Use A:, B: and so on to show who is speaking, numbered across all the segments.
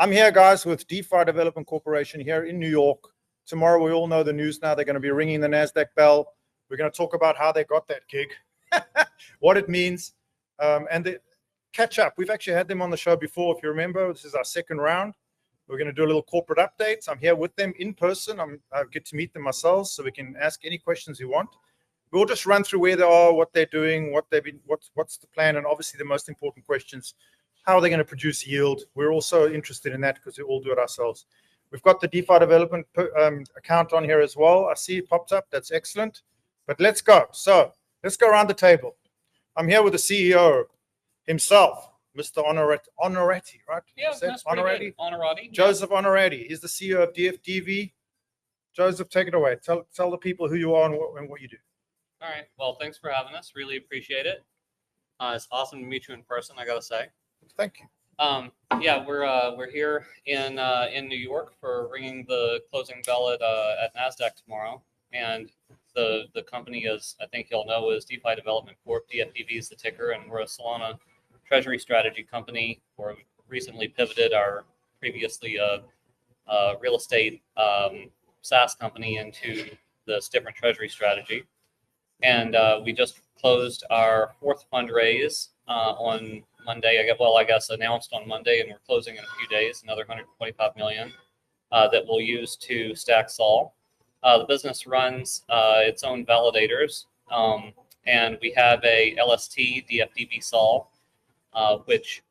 A: I'm here, guys, with DeFi Development Corporation here in New York. Tomorrow, we all know the news now. They're going to be ringing the NASDAQ bell. We're going to talk about how they got that gig, what it means, and the catch up. We've actually had them on the show before, if you remember. This is our second round. We're going to do a little corporate update. I'm here with them in person. I get to meet them myself, so we can ask any questions you want. We'll just run through where they are, what they're doing, what's the plan, and obviously the most important questions, how are they going to produce yield? We're also interested in that because we all do it ourselves. We've got the DeFi development account on here as well. I see it popped up. That's excellent. But let's go. So let's go around the table. I'm here with the CEO himself, Mr. Onorati, right?
B: Yeah, that's Onorati. Onorati.
A: Joseph Onorati. He's the CEO of DFDV. Joseph, take it away. Tell the people who you are and what you do.
B: All right. Well, thanks for having us. Really appreciate it. It's awesome to meet you in person, I gotta say.
A: Thank you.
B: Yeah, we're here in New York for ringing the closing bell at NASDAQ tomorrow, and the company, as I think you'll know, is DeFi Development Corp. DFDV is the ticker, and we're a Solana Treasury strategy company. We're recently pivoted our previously real estate SaaS company into this different Treasury strategy, and we just closed our fourth fundraise on Monday. I guess announced on Monday, and we're closing in a few days, another 125 million that we'll use to stack Sol. The business runs its own validators, and we have a LST DFDV Sol, which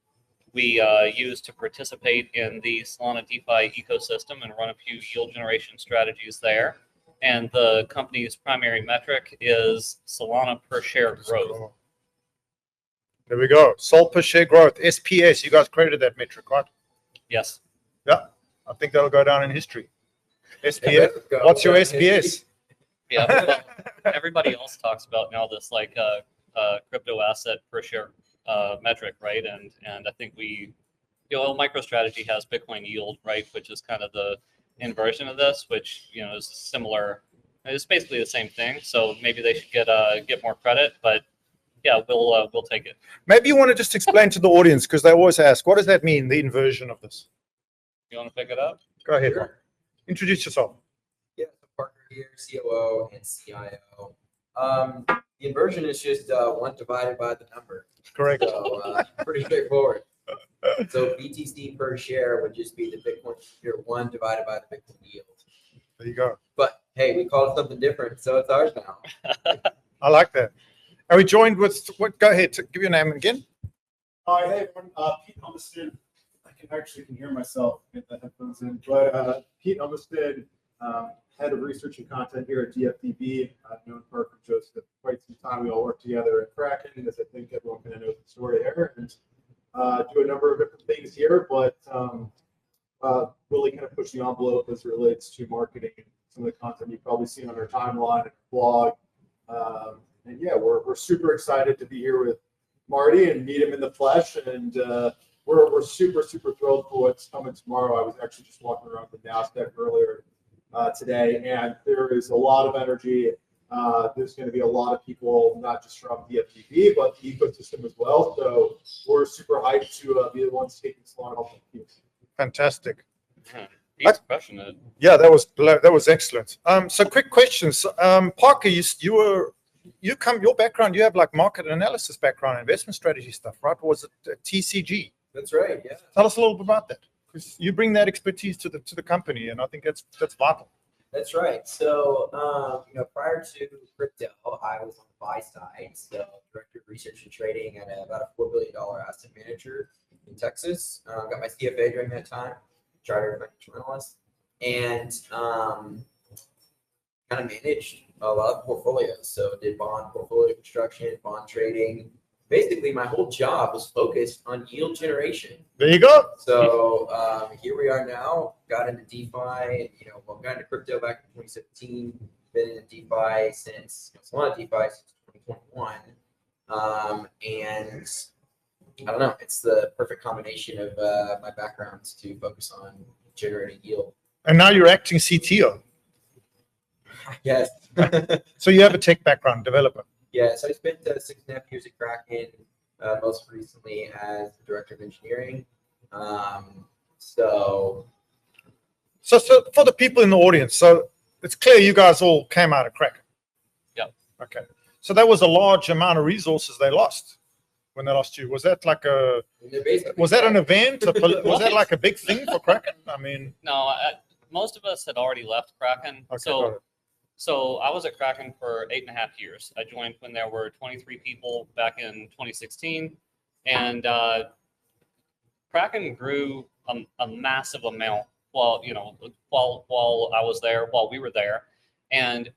B: we use to participate in the Solana DeFi ecosystem and run a few yield generation strategies there. And the company's primary metric is Solana per share growth.
A: There we go. Sol per share growth, SPS. You guys created that metric, right?
B: Yes.
A: Yeah. I think that'll go down in history. SPS. What's your SPS?
B: Yeah. Well, everybody else talks about now this like crypto asset per share metric, right? And I think MicroStrategy has Bitcoin yield, right, which is kind of the inversion of this, which is similar. It's basically the same thing. So maybe they should get more credit, but yeah, we'll take it.
A: Maybe you want to just explain to the audience, because they always ask, what does that mean, the inversion of this?
B: You want to pick it up?
A: Go ahead.
C: Sure.
A: Introduce yourself.
C: Yeah, the partner here, COO and CIO. The inversion is just 1 divided by the number.
A: Correct.
C: So pretty straightforward. So BTC per share would just be the Bitcoin share 1 divided by the Bitcoin yield.
A: There you go.
C: But hey, we call it something different, so it's ours now.
A: I like that. Are we joined with what? Go ahead. Give your name again.
D: Hi, hey everyone. Pete Umstead. I can hear myself. Get the headphones in. But Pete Umstead, head of research and content here at DFDV. I've known Parker and Joseph for quite some time. We all work together at Kraken, as I think everyone kind of knows the story there, and do a number of different things here. But really kind of push the envelope as it relates to marketing and some of the content you've probably seen on our timeline and blog. And yeah, we're super excited to be here with Marty and meet him in the flesh. And we're super thrilled for what's coming tomorrow. I was actually just walking around the NASDAQ earlier today, and there is a lot of energy. There's going to be a lot of people, not just from DFDV, but the ecosystem as well. So we're super hyped to be the ones taking Solana off the keys.
A: Fantastic.
B: He's crushing it.
A: Yeah, that was excellent. So quick questions. Parker, your background, you have like market analysis background, investment strategy stuff, right? Or was it TCG?
C: That's right. Yeah.
A: Tell us a little bit about that, because you bring that expertise to the company, and I think that's vital.
C: That's right. So, prior to crypto, I was on the buy side, so director of research and trading at about a $4 billion asset manager in Texas. Got my CFA during that time, chartered financial analyst, and kind of managed a lot of portfolios. So, did bond portfolio construction, bond trading. Basically, my whole job was focused on yield generation.
A: There you go.
C: So here we are now. Got into DeFi. Got into crypto back in 2017. Been in DeFi since Solana DeFi since 2021. And I don't know. It's the perfect combination of my backgrounds to focus on generating yield.
A: And now you're acting CTO.
C: Yes.
A: So you have a tech background, developer.
C: Yeah, so I spent 6.5 years at Kraken, most recently as the director of engineering. So
A: So for the people in the audience, so it's clear you guys all came out of Kraken.
B: Yeah.
A: Okay. So that was a large amount of resources they lost when they lost you. Was that like
C: they're basically
A: was that an event? Was that
B: What?
A: like a big thing for Kraken? I mean,
B: No, most of us had already left Kraken.
A: okay, got it.
B: So I was at Kraken for 8.5 years. I joined when there were 23 people back in 2016, and Kraken grew a massive amount while I was there, while we were there, and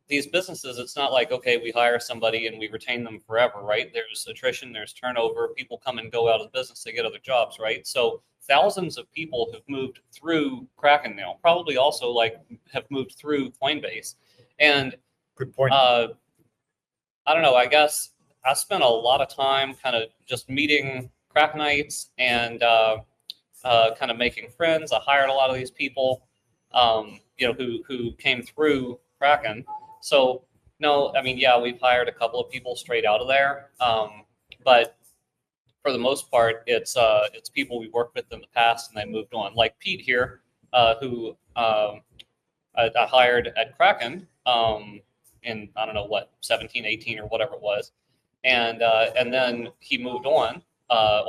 B: these businesses, it's not like, okay, we hire somebody and we retain them forever, right? There's attrition, there's turnover, people come and go out of the business, they get other jobs, right? So thousands of people have moved through Kraken now, probably also like have moved through Coinbase. And
A: Good point.
B: I don't know, I guess I spent a lot of time kind of just meeting Krakenites and kind of making friends. I hired a lot of these people, who came through Kraken. So no, I mean, yeah, we've hired a couple of people straight out of there, but for the most part, it's people we worked with in the past and they moved on. Like Pete here, who I hired at Kraken in, I don't know what, 17, 18 or whatever it was, and then he moved on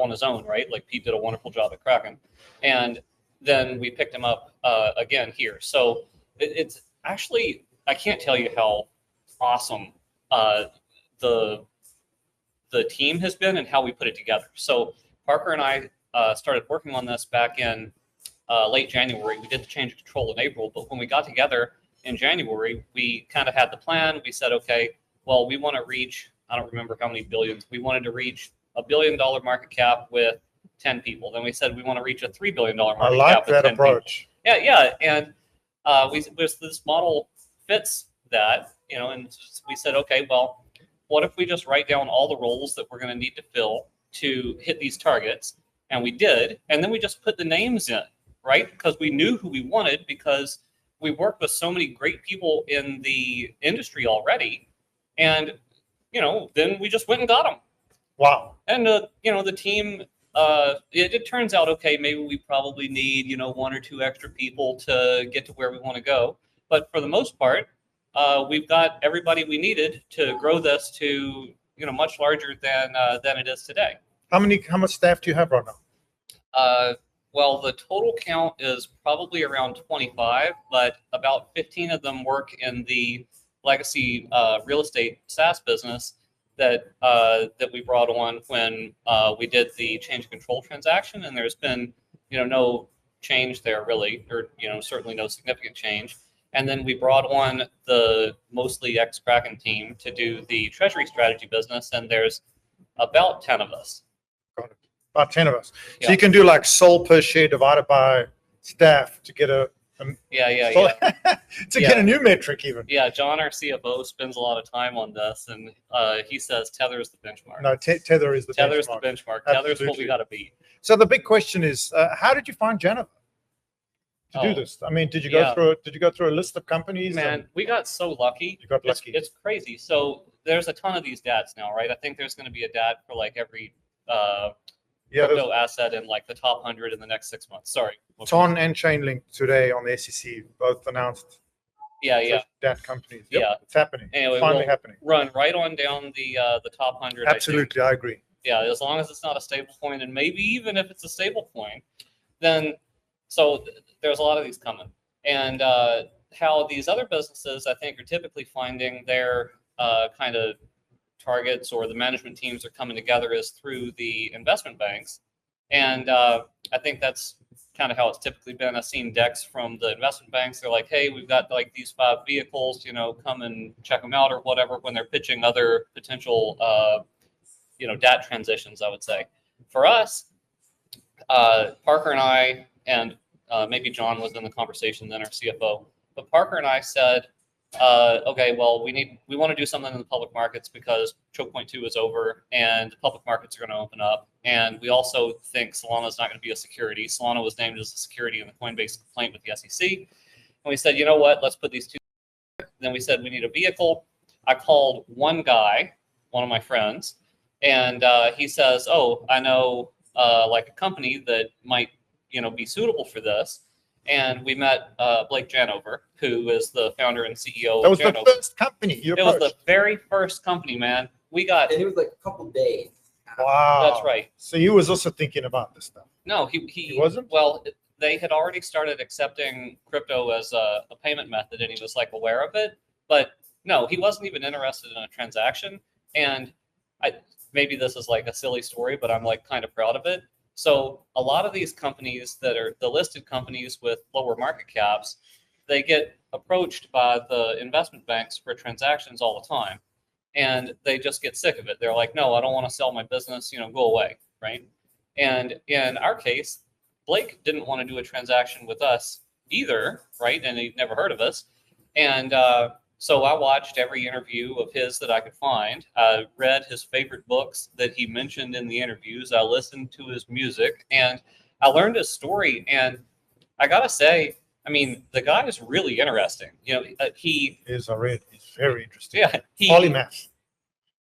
B: his own, right? Like Pete did a wonderful job at Kraken, and then we picked him up again here. So it's actually, I can't tell you how awesome the team has been and how we put it together. So Parker and I started working on this back in late January. We did the change of control in April, but when we got together in January, we kind of had the plan. We said, okay, well, we want to reach, I don't remember how many billions. We wanted to reach $1 billion market cap with 10 people. Then we said we want to reach a $3 billion market
A: I like
B: cap with
A: that
B: 10
A: approach.
B: people. Yeah, and this model fits that, and we said, okay, well, what if we just write down all the roles that we're going to need to fill to hit these targets? And we did, and then we just put the names in, right? Because we knew who we wanted, because we worked with so many great people in the industry already, and then we just went and got them.
A: Wow.
B: And the team, it turns out, okay, maybe we probably need 1 or 2 extra people to get to where we want to go, but for the most part, we've got everybody we needed to grow this to much larger than it is today.
A: How much staff do you have right now?
B: Well, the total count is probably around 25, but about 15 of them work in the legacy real estate SaaS business that we brought on when we did the change of control transaction, and there's been no change there really, or certainly no significant change. And then we brought on the mostly ex-Kraken team to do the Treasury strategy business, and there's about 10 of us.
A: Got it. About 10 of us.
B: Yeah.
A: So you can do like SOL per share divided by staff to get a get a new metric even.
B: Yeah, John, our CFO, spends a lot of time on this, and he says Tether is the benchmark.
A: No, Tether is the
B: Tether's
A: benchmark.
B: the benchmark. Tether's what
A: Absolutely.
B: we got to beat.
A: So the big question is, how did you find Jennifer to do
B: Oh.
A: this? I mean, did you go through a list of companies?
B: Man, we got so lucky.
A: You got lucky.
B: It's crazy. So there's a ton of these DATs now, right? I think there's going to be a DAT for like every crypto asset in like the top 100 in the next 6 months. Sorry.
A: Ton and Chainlink today on the SEC both announced.
B: Yeah.
A: That companies.
B: Yeah.
A: It's happening.
B: Anyway,
A: Finally
B: we'll
A: happening.
B: run right on down the top 100.
A: Absolutely, I agree.
B: Yeah, as long as it's not a stable coin, and maybe even if it's a stable coin, then there's a lot of these coming. And how these other businesses, I think, are typically finding their kind of targets, or the management teams are coming together, is through the investment banks. And I think that's kind of how it's typically been. I've seen decks from the investment banks. They're like, hey, we've got like these 5 vehicles, come and check them out or whatever, when they're pitching other potential, DAT transitions, I would say. For us, Parker and I, and maybe John was in the conversation then, our CFO, but Parker and I said, okay, well, we want to do something in the public markets because choke point 2 is over and the public markets are going to open up. And we also think Solana is not going to be a security. Solana was named as a security in the Coinbase complaint with the SEC. And we said, you know what, let's put these two together. Then we said we need a vehicle. I called one guy, one of my friends, and he says, oh, I know like a company that might, be suitable for this. And we met Blake Janover, who is the founder and CEO
A: That
B: of
A: was the
B: Janover.
A: first company you
B: It was
A: approached.
B: the very first company, man. We got.
C: And it was like a couple days.
A: Wow.
B: That's right.
A: So you was also thinking about this stuff.
B: No, he
A: wasn't?
B: Well, they had already started accepting crypto as a payment method, and he was like aware of it. But no, he wasn't even interested in a transaction. And maybe this is like a silly story, but I'm like kind of proud of it. So a lot of these companies that are the listed companies with lower market caps, they get approached by the investment banks for transactions all the time. And they just get sick of it. They're like, no, I don't want to sell my business, go away, right? And in our case, Blake didn't want to do a transaction with us either, right? And he'd never heard of us. And so I watched every interview of his that I could find. I read his favorite books that he mentioned in the interviews. I listened to his music, and I learned his story. And I gotta say, I mean, the guy is really interesting. He
A: is already. It's very interesting.
B: Yeah,
A: polymath.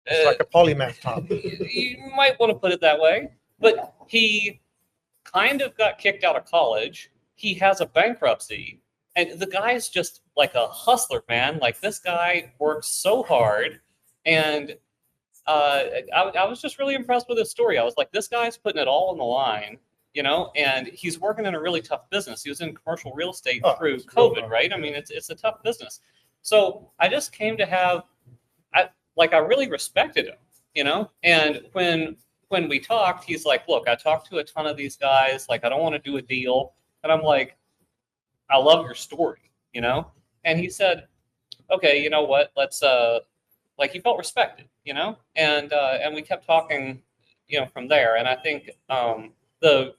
A: It's like a polymath type.
B: You might want to put it that way, but he kind of got kicked out of college. He has a bankruptcy, and the guy is just like a hustler, man. Like, this guy works so hard, and I was just really impressed with his story. I was like, this guy's putting it all on the line, and he's working in a really tough business. He was in commercial real estate through COVID, right? I mean, it's a tough business. So I just came to have, I really respected him, and when we talked, he's like, look, I talked to a ton of these guys. Like, I don't want to do a deal. And I'm like, I love your story, And he said, okay, you know what? Let's, he felt respected, and we kept talking, from there. And I think the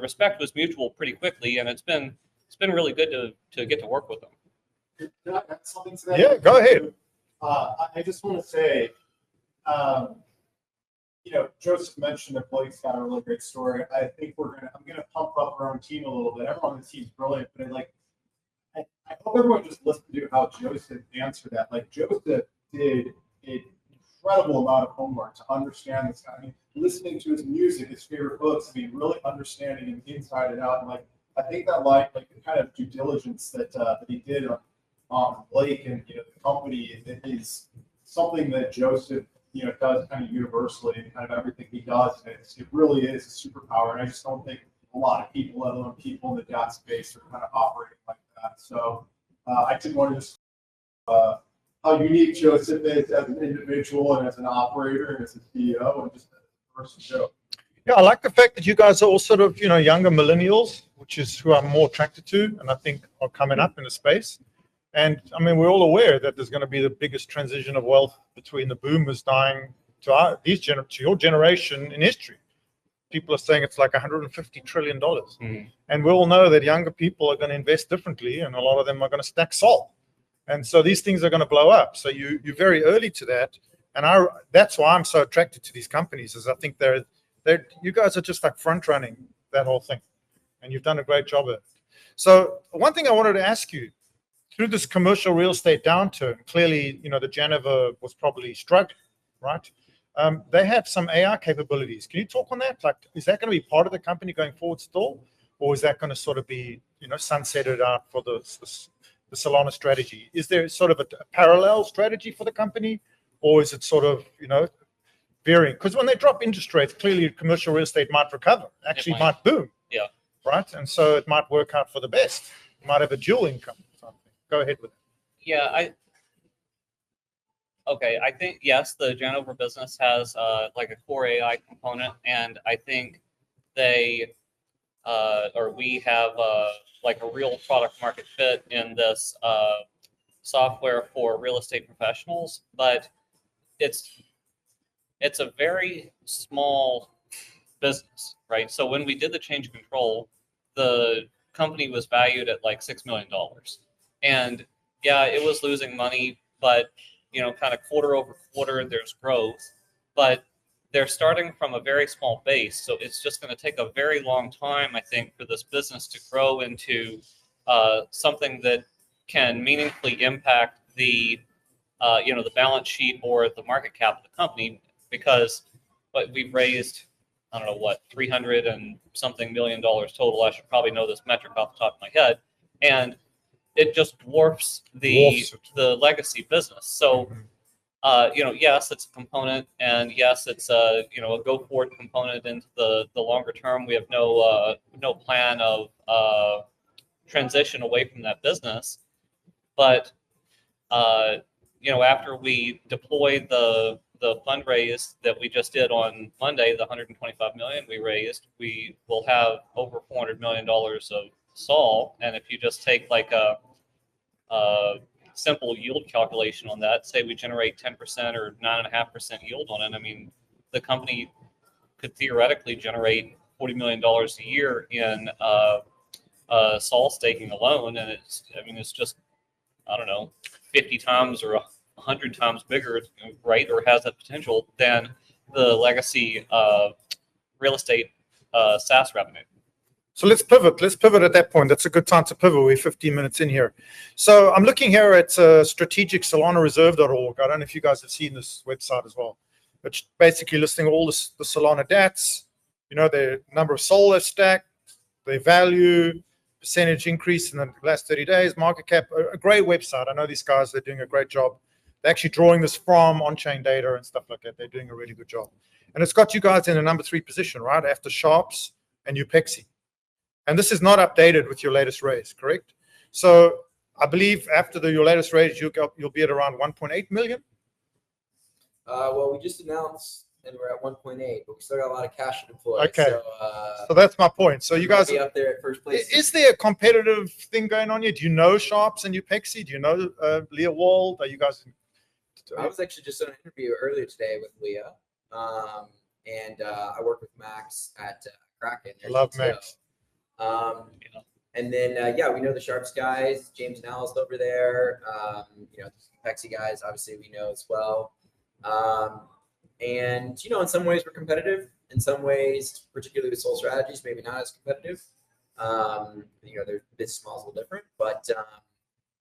B: respect was mutual pretty quickly, and it's been really good to get to work with him.
D: Can I add something to that?
A: Yeah, go ahead.
D: I just want to say, Joseph mentioned that Blake's got a really great story. I think I'm gonna pump up our own team a little bit. Everyone on the team's brilliant, but I hope everyone just listened to how Joseph answered that. Like, Joseph did an incredible amount of homework to understand this guy. I mean, listening to his music, his favorite books, I mean, really understanding him inside and out. And I think that the kind of due diligence that he did on Blake and the company is something that Joseph does kind of universally, and kind of everything he does. And it really is a superpower. And I just don't think a lot of people, let alone people in the DAT space, are kind of operating like that. So I did want to just how unique Joseph is as an individual and as an operator and as a CEO and just as a person. So,
A: yeah, I like the fact that you guys are all sort of younger millennials, which is who I'm more attracted to, and I think are coming up in the space. And I mean, we're all aware that there's going to be the biggest transition of wealth between the boomers dying to your generation in history. People are saying it's like $150 trillion.
B: Mm-hmm.
A: And we all know that younger people are going to invest differently, and a lot of them are going to stack salt. And so these things are going to blow up. So you're very early to that. And that's why I'm so attracted to these companies, is I think you guys are just like front running that whole thing. And you've done a great job of it. So one thing I wanted to ask you, through this commercial real estate downturn, clearly, the Janover was probably struggling, right? They have some AI capabilities. Can you talk on that? Like, is that going to be part of the company going forward still? Or is that going to sort of be, sunsetted out for the Solana strategy? Is there sort of a parallel strategy for the company? Or is it sort of, varying? Because when they drop interest rates, clearly commercial real estate might recover, actually might boom.
B: Yeah.
A: Right? And so it might work out for the best. You might have a dual income. Go ahead with it.
B: Yeah, I think, yes, the Janover business has a core AI component, and I think we have a real product market fit in this software for real estate professionals, but it's a very small business, right? So when we did the change of control, the company was valued at like $6 million. And yeah, it was losing money, but kind of quarter over quarter, there's growth, but they're starting from a very small base. So it's just going to take a very long time, I think, for this business to grow into something that can meaningfully impact the balance sheet or the market cap of the company, because we've raised I don't know what, 300 and something million total. I should probably know this metric off the top of my head. And it just dwarfs the legacy business. So, yes, it's a component, and yes, it's a go forward component into the longer term. We have no plan of transition away from that business, but after we deploy the fundraise that we just did on Monday, the 125 million we raised, we will have over $400 million of SOL. And if you just take like a simple yield calculation on that, say we generate 10% or 9.5% yield on it, I mean, the company could theoretically generate $40 million a year in SOL staking alone. And it's just, I don't know, 50 times or 100 times bigger, right? Or has that potential than the legacy real estate SaaS revenue.
A: So let's pivot. Let's pivot at that point. That's a good time to pivot. We're 15 minutes in here. So I'm looking here at strategic SolanaReserve.org. I don't know if you guys have seen this website as well. It's basically listing all the Solana DATs, the number of SOL they've stacked, their value, percentage increase in the last 30 days, market cap. A great website. I know these guys, they're doing a great job. They're actually drawing this from on-chain data and stuff like that. They're doing a really good job. And it's got you guys in a number 3 position, right? After Sharps and Upexi. And this is not updated with your latest raise, correct? So I believe after your latest raise, you'll be at around 1.8 million.
C: Well, we just announced and we're at 1.8, but we still got a lot of cash to deploy.
A: Okay. So that's my point. So you guys
C: be up there at first place.
A: Is there a competitive thing going on here? Do you know Sharps and Upexi? Do you know Leah Wald? Are you guys?
C: I was actually just on an interview earlier today with Leah, and I work with Max at Kraken.
A: I love Max.
C: And then we know the Sharps guys, James and Alice over there. The Upexi guys, obviously we know as well. And in some ways we're competitive. In some ways, particularly with Sol Strategies, maybe not as competitive. Their business models a little different, but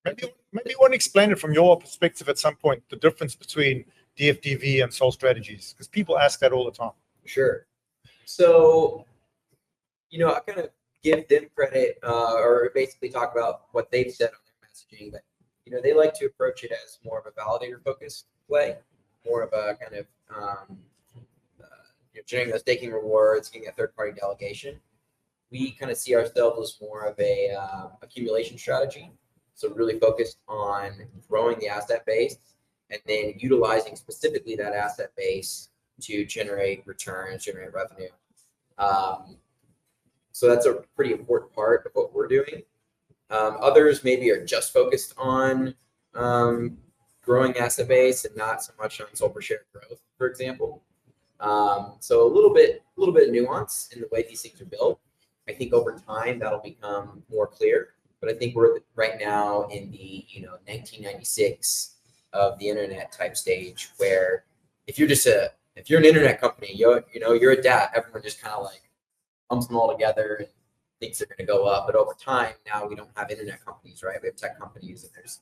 A: maybe you want to explain it from your perspective at some point, the difference between DFDV and Sol Strategies, because people ask that all the time.
C: Sure. So, I kind of give them credit, or basically talk about what they've said on their messaging, but they like to approach it as more of a validator focused play, more of a kind of generating those staking rewards, getting a third-party delegation. We kind of see ourselves as more of a accumulation strategy. So really focused on growing the asset base and then utilizing specifically that asset base to generate returns, generate revenue. So that's a pretty important part of what we're doing. Others maybe are just focused on growing asset base and not so much on SOL per share growth, for example. So a little bit of nuance in the way these things are built. I think over time that'll become more clear. But I think we're right now in the 1996 of the internet type stage, where if you're an internet company, you're a DAT, everyone just kind of like lumps them all together and thinks they're going to go up. But over time, now we don't have internet companies, right? We have tech companies, and there's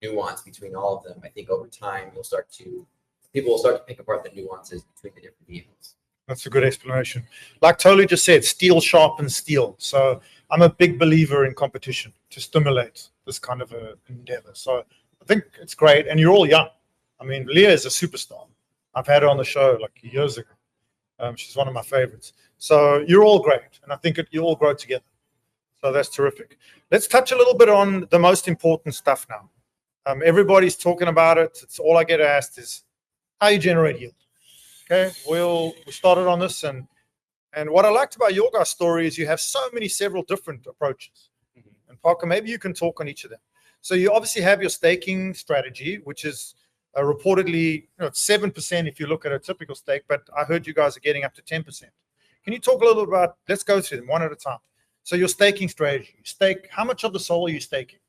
C: nuance between all of them. I think over time, people will start to pick apart the nuances between the different vehicles.
A: That's a good explanation. Like Tolu just said, steel sharpens steel. So I'm a big believer in competition to stimulate this kind of an endeavor. So I think it's great. And you're all young. I mean, Leah is a superstar. I've had her on the show like years ago. She's one of my favorites. So you're all great. And I think you all grow together. So that's terrific. Let's touch a little bit on the most important stuff now. Everybody's talking about it. It's all I get asked is how you generate yield. Okay, we started on this, and what I liked about your guys' story is you have several different approaches. Mm-hmm. And Parker, maybe you can talk on each of them. So you obviously have your staking strategy, which is reportedly 7% if you look at a typical stake, but I heard you guys are getting up to 10%. Can you talk a little bit about? Let's go through them one at a time. So your staking strategy, how much of the SOL are you staking?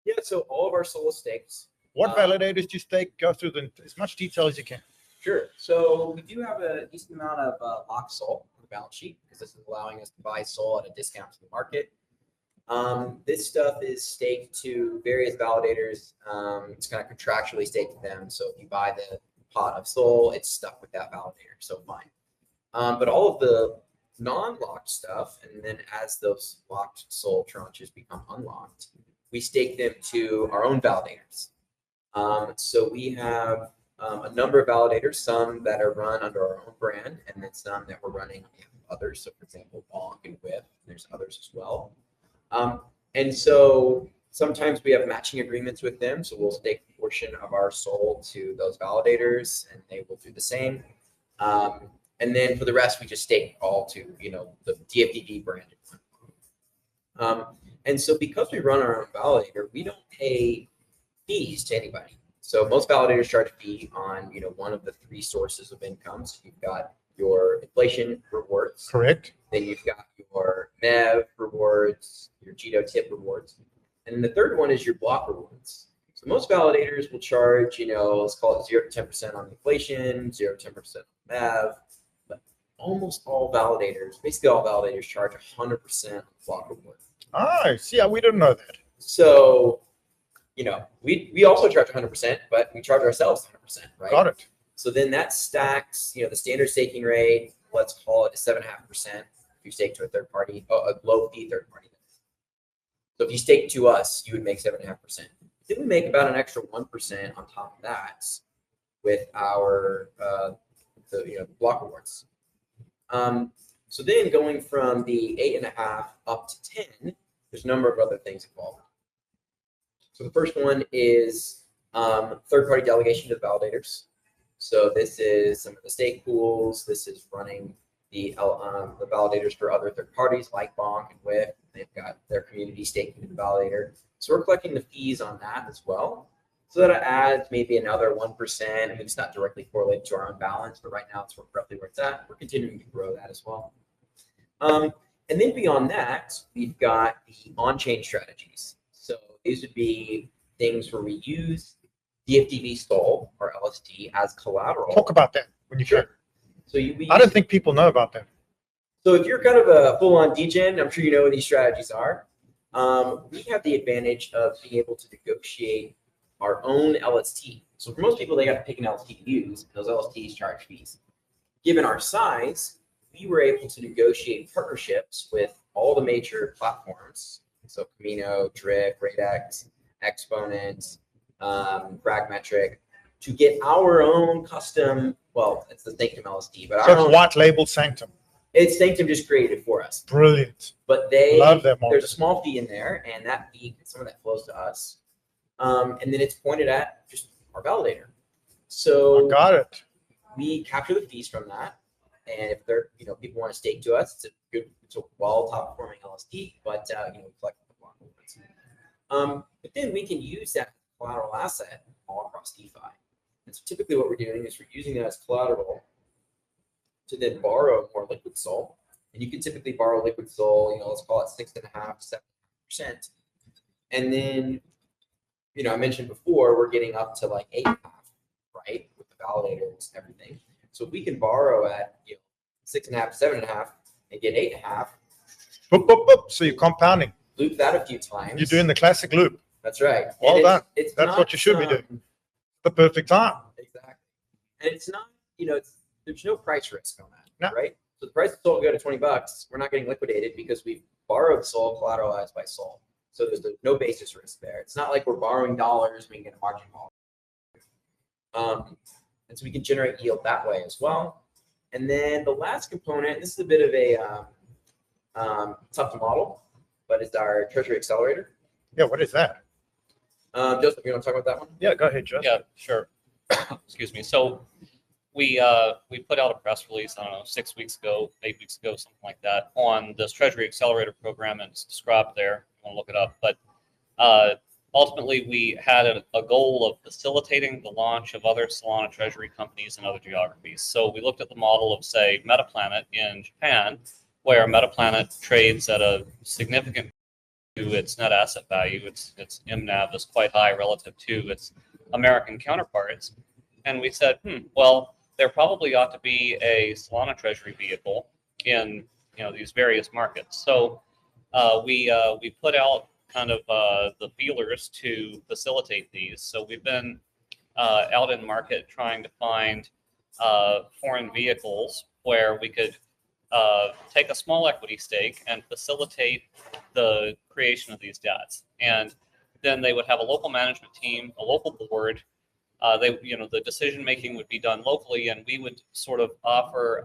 C: Yeah, so all of our SOL stakes.
A: What validators do you stake? Go through as much detail as you can.
C: Sure. So we do have a decent amount of locked SOL on the balance sheet because this is allowing us to buy SOL at a discount to the market. This stuff is staked to various validators. It's kind of contractually staked to them. So if you buy the pot of SOL, it's stuck with that validator. So fine. But all of the non-locked stuff, and then as those locked SOL tranches become unlocked, we stake them to our own validators. So we have a number of validators, some that are run under our own brand, and then some that we're running on others. So for example, Bonk and Whip, there's others as well. And so sometimes we have matching agreements with them. So we'll stake a portion of our SOL to those validators, and they will do the same. And then for the rest, we just stake all to, the DFDV branded one. And so because we run our own validator, we don't pay fees to anybody. So most validators charge a fee on, one of the three sources of income. So you've got your inflation rewards.
A: Correct.
C: Then you've got your MEV rewards, your GTO tip rewards. And then the third one is your block rewards. So most validators will charge, let's call it 0 to 10% on inflation, 0 to 10% on MEV. But almost all validators, basically all validators charge 100% on block reward.
A: Nice. Yeah, we didn't know that.
C: So, we also charge 100%, but we charge ourselves 100%, right?
A: Got it.
C: So then that stacks, the standard staking rate, let's call it 7.5% if you stake to a third party, a low fee third party. So if you stake to us, you would make 7.5%. Then we make about an extra 1% on top of that with our the block rewards. So then going from the 8.5 up to 10, there's a number of other things involved. So the first one is third-party delegation to the validators. So this is some of the stake pools. This is running the validators for other third parties like Bonk and Whip. They've got their community staking to the validator. So we're collecting the fees on that as well. So that adds maybe another 1%. I mean, it's not directly correlated to our own balance, but right now it's roughly where it's at. We're continuing to grow that as well. And then beyond that, we've got the on-chain strategies. So these would be things where we use DFDV SOL or LSD as collateral.
A: Talk about that when you can.
C: So
A: I don't think people know about that.
C: So if you're kind of a full-on degen, I'm sure you know what these strategies are. We have the advantage of being able to negotiate our own LST. So for most people, they got to pick an LST to use, and those LSTs charge fees. Given our size, we were able to negotiate partnerships with all the major platforms. So Camino, Drift, Radex, Exponent, Fragmetric, to get our own custom, well, it's the Sanctum LSD, but
A: So it's white label Sanctum.
C: It's Sanctum just created for us.
A: Brilliant.
C: But
A: Love that model.
C: there's a small fee in there, and that fee, some of that flows to us. And then it's pointed at just our validator. So
A: I got it.
C: we capture the fees from that. And if they're, people want to stake to us, it's a well top performing LSD, but we collect the block rewards. But then we can use that collateral asset all across DeFi. And so typically what we're doing is we're using that as collateral to then borrow more liquid SOL. And you can typically borrow liquid SOL, let's call it 6.5 to 7%. And then, I mentioned before, we're getting up to like 8.5, right? With the validators and everything. So we can borrow at 6.5 to 7.5 and get 8.5.
A: Boop, boop, boop. So you're compounding.
C: Loop that a few times.
A: You're doing the classic loop.
C: That's right.
A: Well
C: And
A: done.
C: It's
A: That's
C: not,
A: what you should be doing. The perfect time.
C: Exactly. And it's not, there's no price risk on that,
A: No.
C: right? So the price of SOL go to $20. We're not getting liquidated because we've borrowed SOL collateralized by SOL. So there's no basis risk there. It's not like we're borrowing dollars, we can get a margin call. And so we can generate yield that way as well. And then the last component, this is a bit of a tough to model, but it's our Treasury accelerator.
A: Yeah, what is that?
C: Joseph, you want to talk about that one?
A: Yeah, go ahead, Joseph.
B: Yeah, sure. Excuse me. So we put out a press release, I don't know, 6 weeks ago, 8 weeks ago, something like that, on this Treasury Accelerator program, and it's described there. You want to look it up. But ultimately, we had a goal of facilitating the launch of other Solana Treasury companies in other geographies. So we looked at the model of, say, Metaplanet in Japan, where Metaplanet trades at a significant to its net asset value. Its MNAV is quite high relative to its American counterparts. And we said, well, there probably ought to be a Solana Treasury vehicle in these various markets. So we put out kind of the feelers to facilitate these. So we've been out in market trying to find foreign vehicles where we could take a small equity stake and facilitate the creation of these debts. And then they would have a local management team, a local board. The decision making would be done locally, and we would sort of offer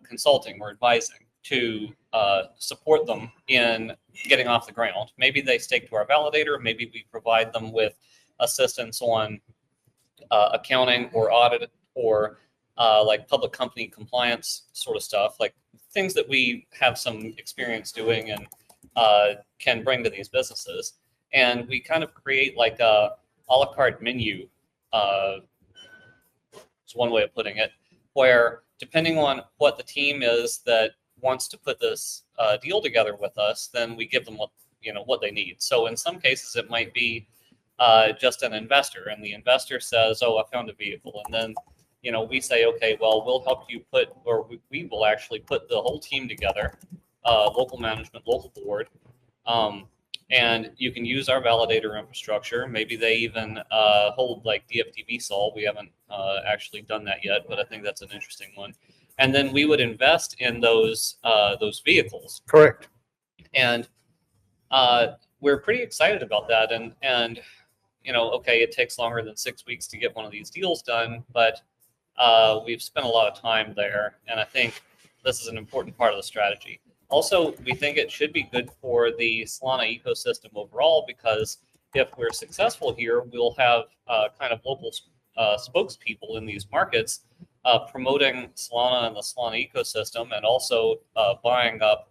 B: consulting or advising to support them in getting off the ground. Maybe they stake to our validator. Maybe we provide them with assistance on accounting or audit or like public company compliance sort of stuff, like things that we have some experience doing and can bring to these businesses. And we kind of create like a la carte menu, is one way of putting it, where depending on what the team is that wants to put this deal together with us, then we give them what they need. So in some cases, it might be just an investor, and the investor says, "Oh, I found a vehicle," and then we say, "Okay, well, we'll help you we will actually put the whole team together, local management, local board, and you can use our validator infrastructure. Maybe they even hold like DFDV sol. We haven't actually done that yet, but I think that's an interesting one. And then we would invest in those vehicles.
A: Correct.
B: And we're pretty excited about that. And okay, it takes longer than 6 weeks to get one of these deals done, but we've spent a lot of time there, and I think this is an important part of the strategy. Also, we think it should be good for the Solana ecosystem overall, because if we're successful here, we'll have kind of local spokespeople in these markets promoting Solana and the Solana ecosystem, and also buying up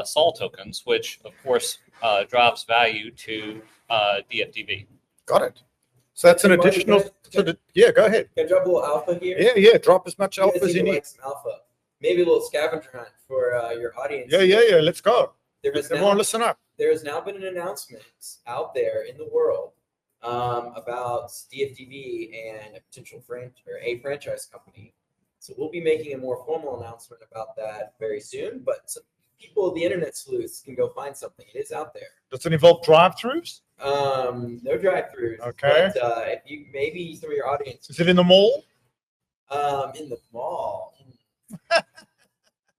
B: sol tokens, which of course drives value to DFDV.
A: Got it. So that's an additional. Yeah, go ahead.
C: Can I drop a little alpha here?
A: Yeah. Drop as much
C: You guys
A: alpha as you
C: to
A: need.
C: like some alpha. Maybe a little scavenger hunt for your audience.
A: Yeah. Let's go.
C: Everyone
A: listen up.
C: There has now been an announcement out there in the world about DFDV and a potential franchise company. So we'll be making a more formal announcement about that very soon. But some people, the internet sleuths, can go find something. It is out there.
A: Does it involve drive-throughs?
C: No drive-throughs.
A: Okay.
C: But if you maybe some of your audience.
A: Is it in the mall?
C: In the mall.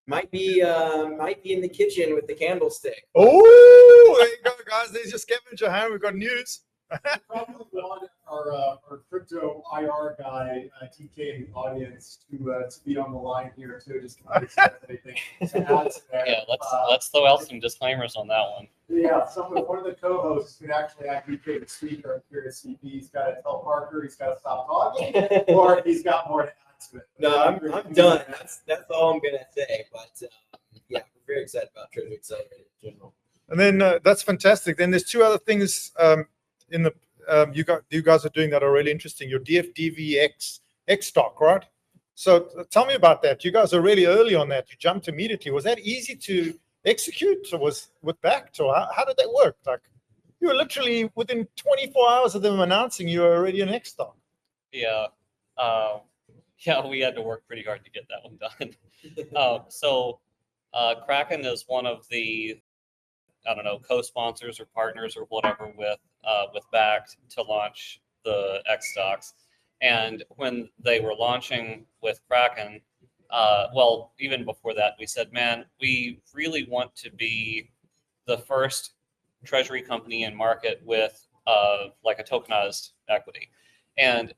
C: might be in the kitchen with the candlestick.
A: Oh, there you go, guys. There's your scavenger hunt. We've got news.
D: Probably want our crypto IR guy, TK, in the audience to be on the line here too, just in case there's anything to add to that.
B: Yeah, let's throw out some disclaimers on that one.
D: Yeah, one of the co-hosts could actually be the speaker. I'm curious if he's got to tell Parker he's got to stop talking, or if he's got more to add to it.
C: No, I'm done. That's all I'm gonna say. But yeah, we're very excited about Treasury Accelerated in general.
A: And then that's fantastic. Then there's two other things in the you guys are doing that are really interesting. Your DFDV X stock, right? So tell me about that. You guys are really early on that. You jumped immediately. Was that easy to execute, or was with backed, or how did that work? Like, you were literally within 24 hours of them announcing you were already an X stock.
B: Yeah. We had to work pretty hard to get that one done. So Kraken is one of the, co-sponsors or partners or whatever with Bakkt to launch the X stocks. And when they were launching with Kraken, even before that, we said, man, we really want to be the first treasury company in market with like a tokenized equity. And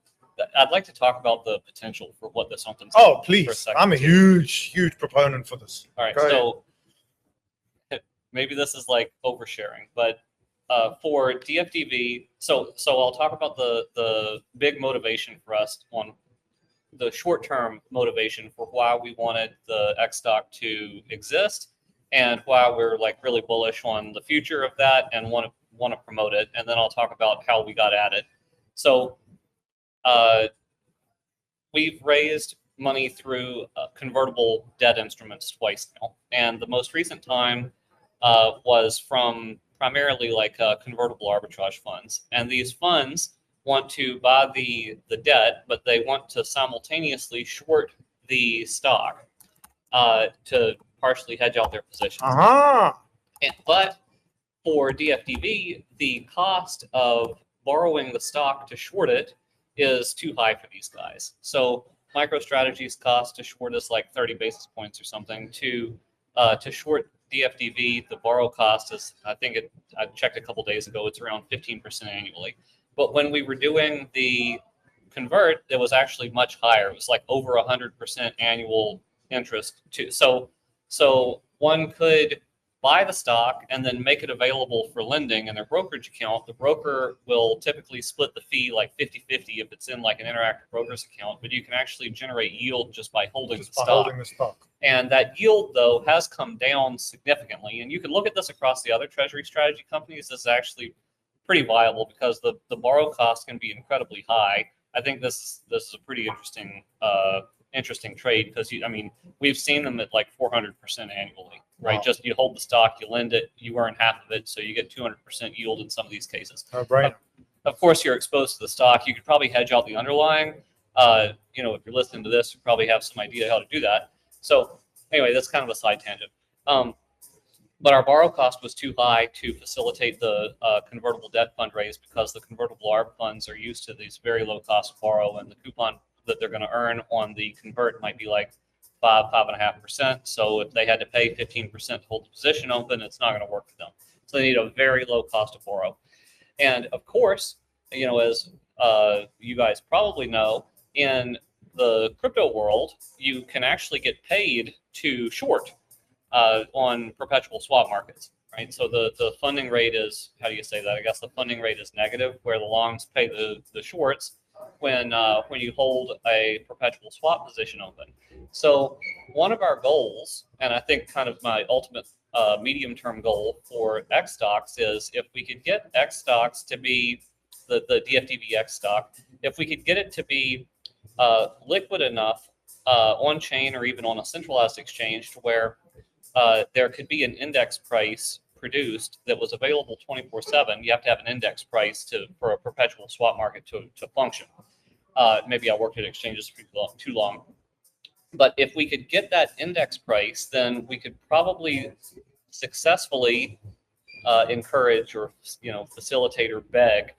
B: I'd like to talk about the potential for what this opens up.
A: Oh, please. I'm a huge proponent for this.
B: All right. So maybe this is like oversharing, but for DFDV, so I'll talk about the big motivation for us on the short-term motivation for why we wanted the X stock to exist, and why we're like really bullish on the future of that and want to promote it. And then I'll talk about how we got at it. So we've raised money through convertible debt instruments twice now, and the most recent time was from primarily like convertible arbitrage funds. And these funds want to buy the debt, but they want to simultaneously short the stock to partially hedge out their positions. But for DFDV, the cost of borrowing the stock to short it is too high for these guys. So MicroStrategy's cost to short is like 30 basis points or something. To short DFDV, the borrow cost is, I checked a couple days ago, it's around 15% annually. But when we were doing the convert, it was actually much higher. It was like over 100% annual interest too. So one could buy the stock and then make it available for lending in their brokerage account. The broker will typically split the fee like 50-50 if it's in like an interactive broker's account, but you can actually generate yield just by holding the stock. And that yield, though, has come down significantly. And you can look at this across the other Treasury strategy companies. This is actually pretty viable because the borrow cost can be incredibly high. I think this is a pretty interesting trade because we've seen them at like 400% annually, right? Wow. Just you hold the stock, you lend it, you earn half of it, so you get 200% yield in some of these cases.
A: Right.
B: Of course, you're exposed to the stock. You could probably hedge out the underlying. If you're listening to this, you probably have some idea how to do that. So anyway, that's kind of a side tangent. But our borrow cost was too high to facilitate the convertible debt fundraise because the convertible ARB funds are used to these very low cost borrow, and the coupon that they're going to earn on the convert might be like 5.5%. So if they had to pay 15% to hold the position open, it's not going to work for them. So they need a very low cost to borrow. And of course, as you guys probably know, in the crypto world, you can actually get paid to short on perpetual swap markets, right? So the funding rate is, how do you say that? I guess the funding rate is negative, where the longs pay the shorts when you hold a perpetual swap position open. So one of our goals, and I think kind of my ultimate medium-term goal for X stocks is if we could get X stocks to be the DFDV X stock, if we could get it to be liquid enough on chain or even on a centralized exchange to where there could be an index price produced that was available 24/7. You have to have an index price for a perpetual swap market to function. Maybe I worked at exchanges for too long. But if we could get that index price, then we could probably successfully encourage or facilitate or beg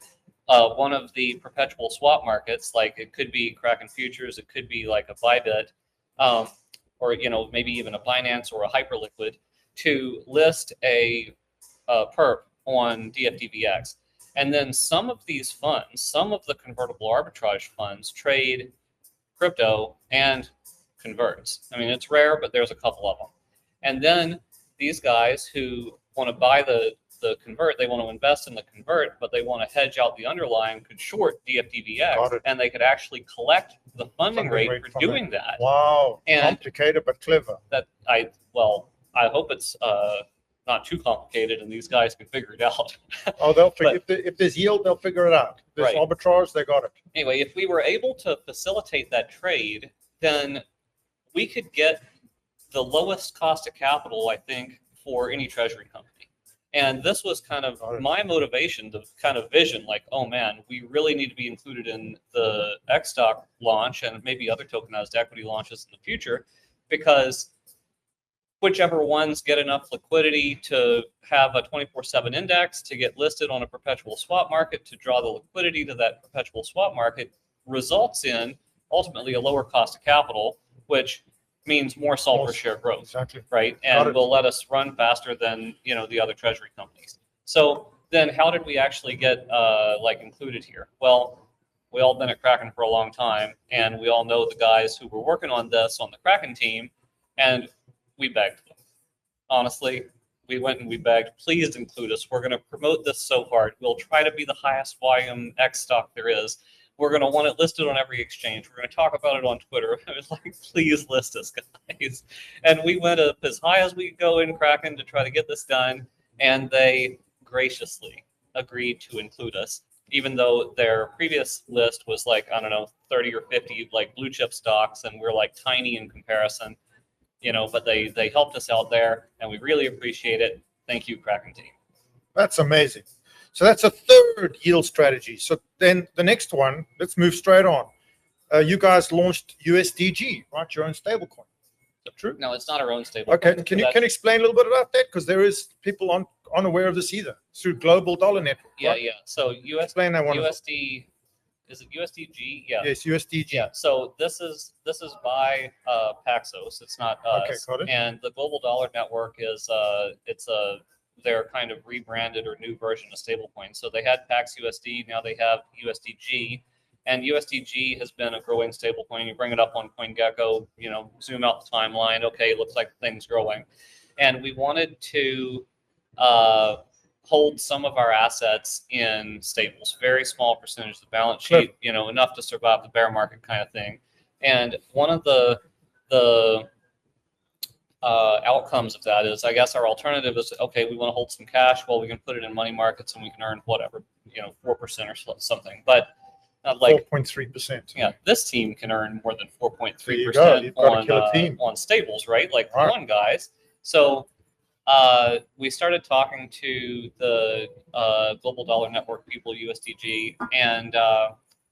B: one of the perpetual swap markets, like it could be Kraken Futures, it could be like a Bybit, or maybe even a Binance or a Hyperliquid, to list a perp on DFDVX. And then some of these funds, some of the convertible arbitrage funds, trade crypto and converts. It's rare, but there's a couple of them. And then these guys who want to buy the convert, they want to invest in the convert, but they want to hedge out the underlying, could short DFDVX, and they could actually collect the funding rate for doing that.
A: Wow,
B: and
A: complicated but clever.
B: I hope it's not too complicated and these guys can figure it out.
A: Oh, they'll figure, if there's yield, they'll figure it out. If there's
B: right.
A: arbitrage, they got it.
B: Anyway, if we were able to facilitate that trade, then we could get the lowest cost of capital, I think, for any treasury company. And this was kind of my motivation, the kind of vision, like, oh man, we really need to be included in the X stock launch and maybe other tokenized equity launches in the future, because whichever ones get enough liquidity to have a 24/7 index, to get listed on a perpetual swap market, to draw the liquidity to that perpetual swap market, results in ultimately a lower cost of capital, which means more SOL per share growth,
A: exactly.
B: Right? And will let us run faster than the other treasury companies. So then how did we actually get included here? Well, we all been at Kraken for a long time, and we all know the guys who were working on this on the Kraken team, and we begged them. Honestly, we went and we begged, please include us. We're going to promote this so hard. We'll try to be the highest volume X stock there is. We're going to want it listed on every exchange. We're going to talk about it on Twitter. I was like, please list us, guys. And we went up as high as we could go in Kraken to try to get this done. And they graciously agreed to include us, even though their previous list was 30 or 50 blue chip stocks. And we're tiny in comparison, but they helped us out there and we really appreciate it. Thank you, Kraken team.
A: That's amazing. So that's a third yield strategy. So then the next one, let's move straight on. You guys launched USDG, right? Your own stablecoin. Is that true?
B: No, it's not our own stablecoin.
A: Okay. Can you explain a little bit about that? Because there is people unaware of this either. Through Global Dollar Network.
B: Yeah,
A: right?
B: yeah. So
A: explain that one.
B: USD is it USDG? Yeah.
A: Yes, USDG.
B: Yeah. So this is by Paxos. It's not us.
A: Okay, got it.
B: And the Global Dollar Network is their kind of rebranded or new version of stablecoin. So they had Pax USD, now they have USDG. And USDG has been a growing stablecoin. You bring it up on CoinGecko, zoom out the timeline. Okay, looks like the thing's growing. And we wanted to hold some of our assets in stables, very small percentage of the balance sheet, enough to survive the bear market kind of thing. And one of the outcomes of that is, I guess our alternative is, okay, we want to hold some cash. Well, we can put it in money markets and we can earn whatever, 4% or something. But like
A: 4.3%.
B: Yeah, this team can earn more than 4.3% on stables, right? Like, come on, guys. So we started talking to the Global Dollar Network people, USDG, and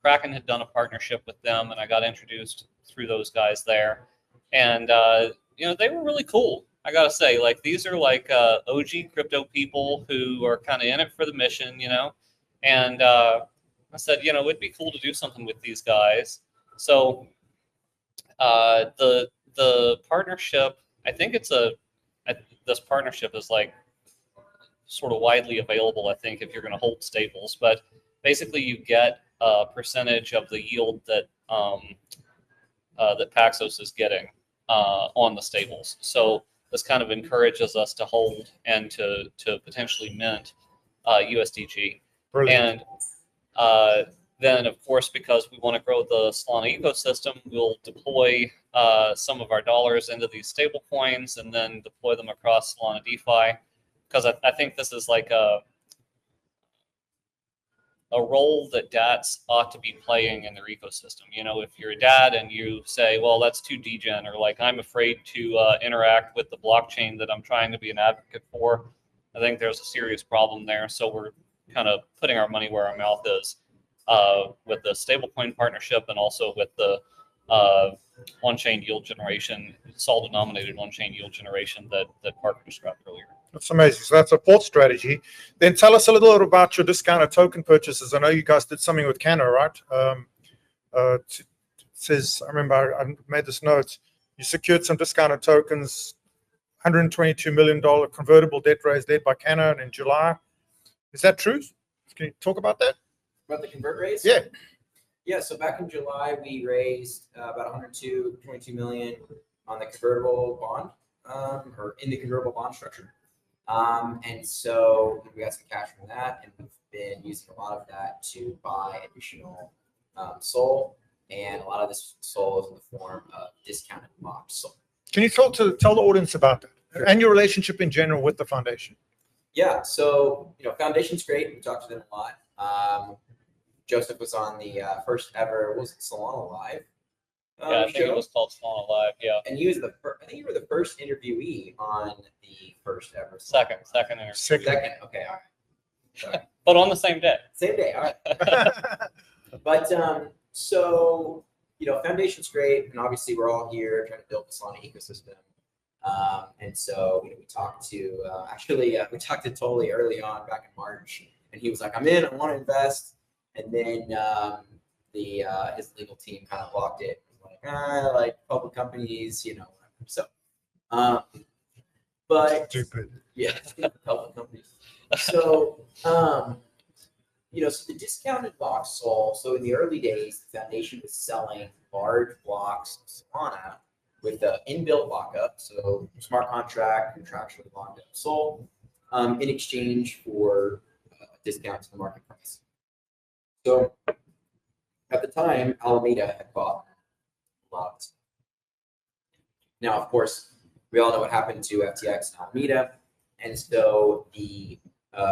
B: Kraken had done a partnership with them, and I got introduced through those guys there. And they were really cool. I gotta say, like, these are like OG crypto people who are kind of in it for the mission, And I said, it'd be cool to do something with these guys. So the partnership, I think this partnership is like sort of widely available, I think, if you're going to hold stables. But basically, you get a percentage of the yield that that Paxos is getting on the stables. So this kind of encourages us to hold and to potentially mint USDG.
A: Brilliant.
B: And then, of course, because we want to grow the Solana ecosystem, we'll deploy some of our dollars into these stable coins and then deploy them across Solana DeFi. Because I think this is like a role that DATs ought to be playing in their ecosystem. If you're a DAT and you say, well, that's too degen, or like, I'm afraid to interact with the blockchain that I'm trying to be an advocate for, I think there's a serious problem there. So we're kind of putting our money where our mouth is with the stablecoin partnership and also with the on-chain yield generation, sol-denominated on-chain yield generation that Parker described earlier. That's
A: amazing. So that's a fourth strategy. Then tell us a little bit about your discounted token purchases. I know you guys did something with Cano, right? It says, I remember I made this note, you secured some discounted tokens, $122 million convertible debt raised there by Cano in July. Is that true? Can you talk about that?
C: About the convert raise?
A: Yeah.
C: Yeah, so back in July, we raised about $122 million on the convertible bond, or in the convertible bond structure. And so we got some cash from that, and we've been using a lot of that to buy additional SOL, and a lot of this SOL is in the form of discounted locked SOL.
A: Can you tell the audience about that? Sure. And your relationship in general with the foundation?
C: Yeah, so Foundation's great. We talked to them a lot. Joseph was on the first ever, what was it, Solana Live?
B: Yeah, I think it was called Solana Live. Yeah,
C: and he was I think you were the first interviewee on the first ever.
B: Second interview.
C: Second. Okay, all right. Sorry.
B: But on the same day.
C: Same day. All right. But so Foundation's great, and obviously we're all here trying to build the Solana ecosystem. And so we talked to we talked to Tolly early on back in March, and he was like, "I'm in. I want to invest." And then his legal team kind of blocked it. Like public companies, So, but
A: stupid.
C: Yeah, public companies. So, so the discounted locked SOL. So in the early days, the foundation was selling large blocks of Solana with the inbuilt lockup, so smart contract, contractually locked up SOL, in exchange for discount to the market price. So at the time, Alameda had bought a lot of stuff. Now, of course, we all know what happened to FTX and Alameda, and so the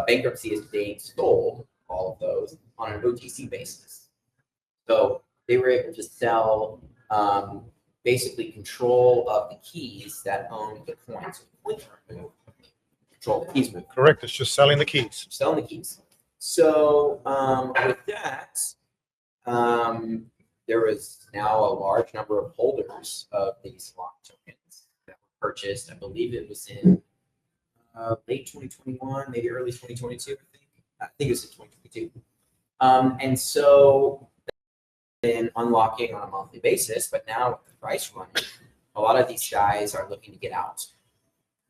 C: bankruptcy estate sold all of those on an OTC basis. So they were able to sell basically control of the keys that owned the coins. Control the keys move.
A: Correct. It's just selling the keys.
C: Selling the keys. So with that, there was now a large number of holders of these locked tokens that were purchased. I believe it was in late 2021, maybe early 2022. I think it was in 2022. And so been unlocking on a monthly basis, but now with the price running, a lot of these guys are looking to get out.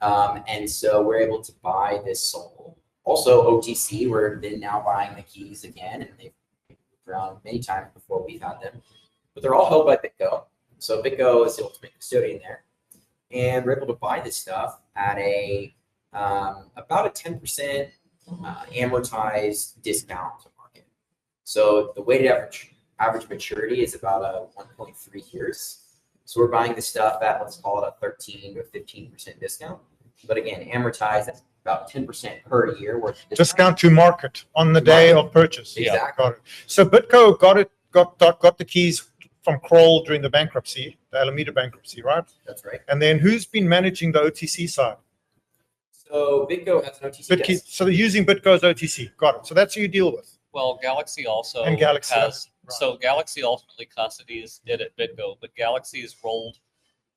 C: And so we're able to buy this SOL. Also OTC, we're then now buying the keys again, and they've moved around many times before we've had them. But they're all held by BitGo. So BitGo is the ultimate custodian there. And we're able to buy this stuff at a about a 10% amortized discount to market. So the weighted average maturity is about a 1.3 years. So we're buying this stuff at, let's call it a 13 to 15% discount. But again, amortized at about 10% per year worth of
A: Discount to market on the day of purchase.
C: Exactly.
A: Got it. So BitGo got the keys from Kroll during the bankruptcy, the Alameda bankruptcy, right?
C: That's right.
A: And then who's been managing the OTC side?
C: So BitGo has an OTC desk.
A: So they're using BitGo's OTC. Got it. So that's who you deal with.
B: Well, Galaxy also
A: And Galaxy,
B: has,
A: right.
B: so Galaxy ultimately custodies it at BitGo, but Galaxy has rolled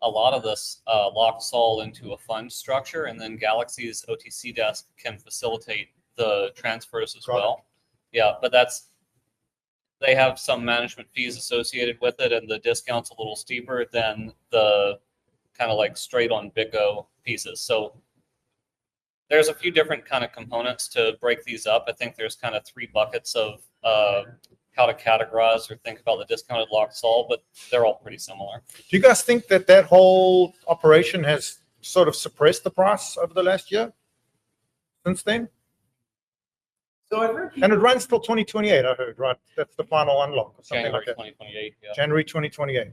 B: a lot of this locked SOL into a fund structure, and then Galaxy's OTC desk can facilitate the transfers as
A: Got it.
B: well. Yeah, but they have some management fees associated with it, and the discount's a little steeper than the kind of like straight on BitGo pieces. So there's a few different kind of components to break these up. I think there's kind of 3 buckets of how to categorize or think about the discounted locked SOL, but they're all pretty similar.
A: Do you guys think that whole operation has sort of suppressed the price over the last year since then?
C: So I've heard
A: And it runs till 2028, I heard, right? That's the final unlock or something
B: January
A: like that.
B: 2028. Yeah.
A: January 2028.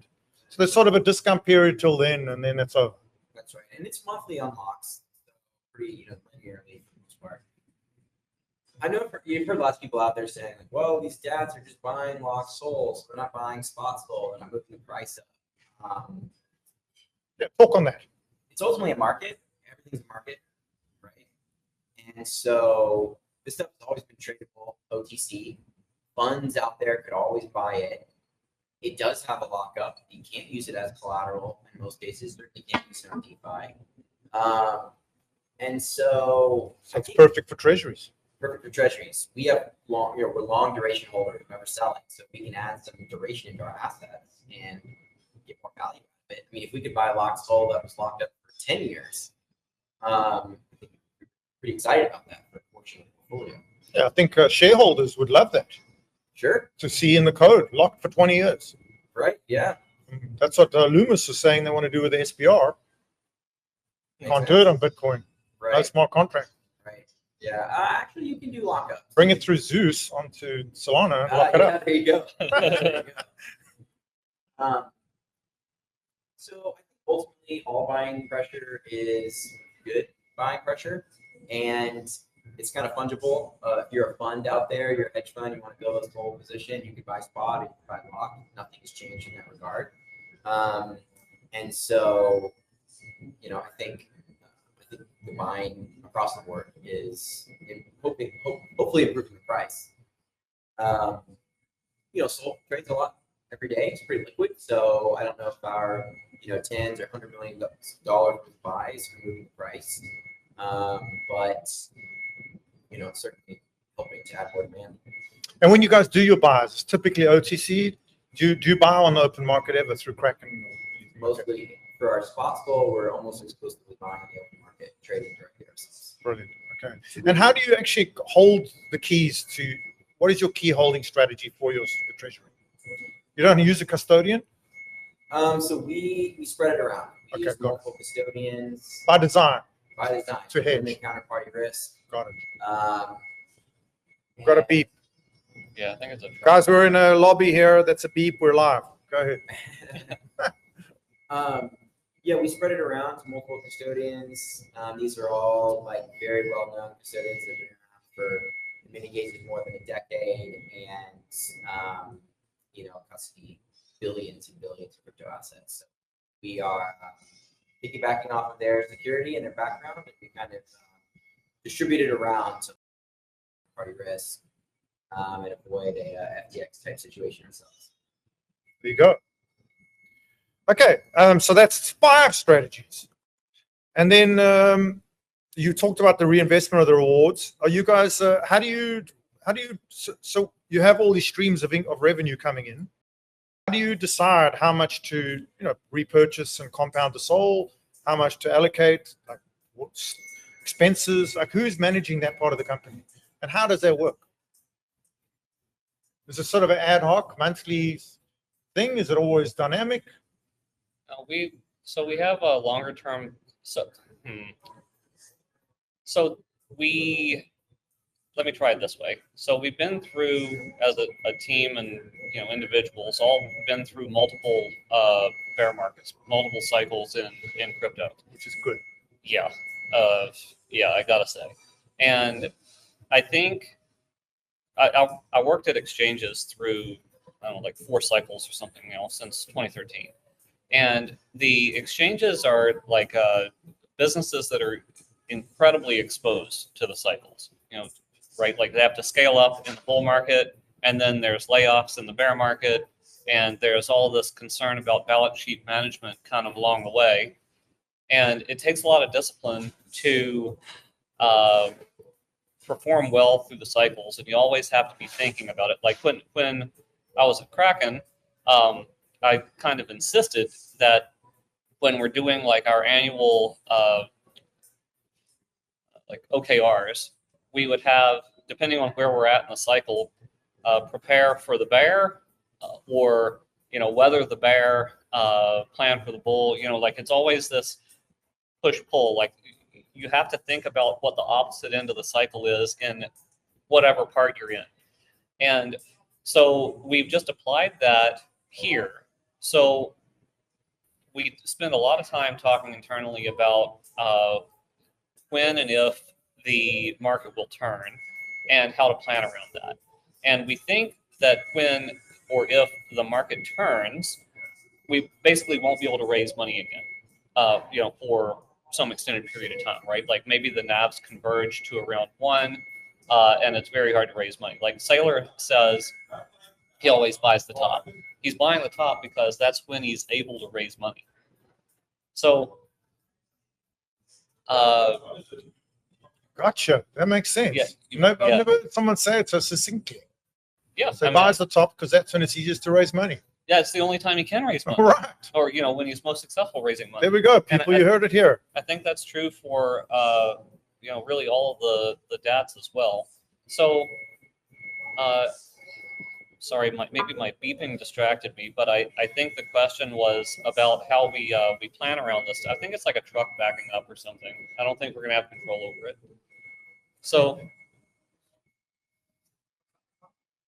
A: So there's sort of a discount period till then, and then it's over.
C: That's right. And it's monthly unlocks. So pretty, linearly for the most part. I know you've heard lots of people out there saying, like, well, these dads are just buying locked SOLs. They're not buying spot SOL. They're not moving the price up.
A: Yeah, talk on that.
C: It's ultimately a market. Everything's a market, right? And so this stuff has always been tradable, OTC. Funds out there could always buy it. It does have a lockup. You can't use it as collateral in most cases. You can't use it on DeFi. And so
A: It's perfect for treasuries.
C: perfect for treasuries. We have we're long duration holders. We're never selling, so we can add some duration into our assets and get more value out of it. I mean, if we could buy a locked SOL that was locked up for 10 years, pretty excited about that for a portion of the portfolio.
A: Yeah, I think shareholders would love that,
C: Sure.
A: to see in the code, locked for 20 years.
C: Right. Yeah.
A: That's what Loomis was saying they want to do with the SPR. Can't do it on Bitcoin. No
C: Right.
A: smart contract.
C: Right. Yeah. Actually, you can do lockup.
A: Bring it through Zeus onto Solana and lock it
C: Yeah,
A: up.
C: there you go. There you go. So I think ultimately all buying pressure is good buying pressure, and it's kind of fungible. If you're a fund out there, you're a hedge fund, you want to build a small position, you could buy spot, you can buy lock. Nothing has changed in that regard. And so, I think the buying across the board is hopefully improving the price. SOL trades a lot every day. It's pretty liquid, so I don't know if our tens or $100 million worth of buys are moving the price, but it's certainly helping to add more demand.
A: And when you guys do your buys, it's typically OTC. Do you buy on the open market ever through Kraken?
C: Mostly for our spot SOL, we're almost exclusively buying on the open market, trading directly ourselves.
A: Brilliant. Okay. And how do you actually hold the keys to? What is your key holding strategy for your treasury? You don't use a custodian?
C: So we spread it around. We
A: Okay,
C: use
A: got it.
C: multiple custodians
A: By design.
C: by design
A: To hedge.
C: limit counterparty risk.
A: Got it.
C: We've
A: Got a beep.
B: Yeah, I think it's a
A: Guys, we're in a lobby here. That's a beep. We're live. Go ahead.
C: we spread it around to multiple custodians. These are all like very well-known custodians that have been around for in many cases more than a decade, and custody billions and billions of crypto assets. So we are piggybacking off of their security and their background, and we kind of distribute it around to party risk and avoid a FTX type situation ourselves.
A: There you go. Okay, so that's 5 strategies. And then you talked about the reinvestment of the rewards. Are you guys, how do you, so you have all these streams of revenue coming in. How do you decide how much to repurchase and compound the SOL, how much to allocate, like what's expenses, like who's managing that part of the company, and how does that work? Is it sort of an ad hoc monthly thing? Is it always dynamic?
B: We have a longer term. Let me try it this way. So we've been through, as a team and individuals, all been through multiple bear markets, multiple cycles in crypto,
A: Which is good.
B: Yeah, I gotta say, and I think I worked at exchanges through, I don't know, like 4 cycles or something, since 2013, and the exchanges are like businesses that are incredibly exposed to the cycles, right? Like they have to scale up in the bull market, and then there's layoffs in the bear market, and there's all this concern about balance sheet management kind of along the way. And it takes a lot of discipline to perform well through the cycles, and you always have to be thinking about it. Like when I was at Kraken, I kind of insisted that when we're doing like our annual like OKRs, we would have, depending on where we're at in the cycle, prepare for the bear, or weather the bear, plan for the bull. Like it's always this push-pull. Like you have to think about what the opposite end of the cycle is in whatever part you're in. And so we've just applied that here. So we spend a lot of time talking internally about when and if the market will turn and how to plan around that. And we think that when or if the market turns, we basically won't be able to raise money again, for some extended period of time, right? Like maybe the NAVs converge to around 1, and it's very hard to raise money. Like Saylor says, he always buys the top. He's buying the top because that's when he's able to raise money. So,
A: Gotcha. That makes sense.
B: Yeah,
A: I've never heard someone say it so succinctly.
B: Yeah,
A: So buys the top because that's when it's easiest to raise money.
B: Yeah, it's the only time he can raise money.
A: All right.
B: Or when he's most successful raising money.
A: There we go. People, you heard it here.
B: I think that's true for really all of the DATs as well. So, sorry, maybe my beeping distracted me, but I think the question was about how we plan around this. I think it's like a truck backing up or something. I don't think we're gonna have control over it. So,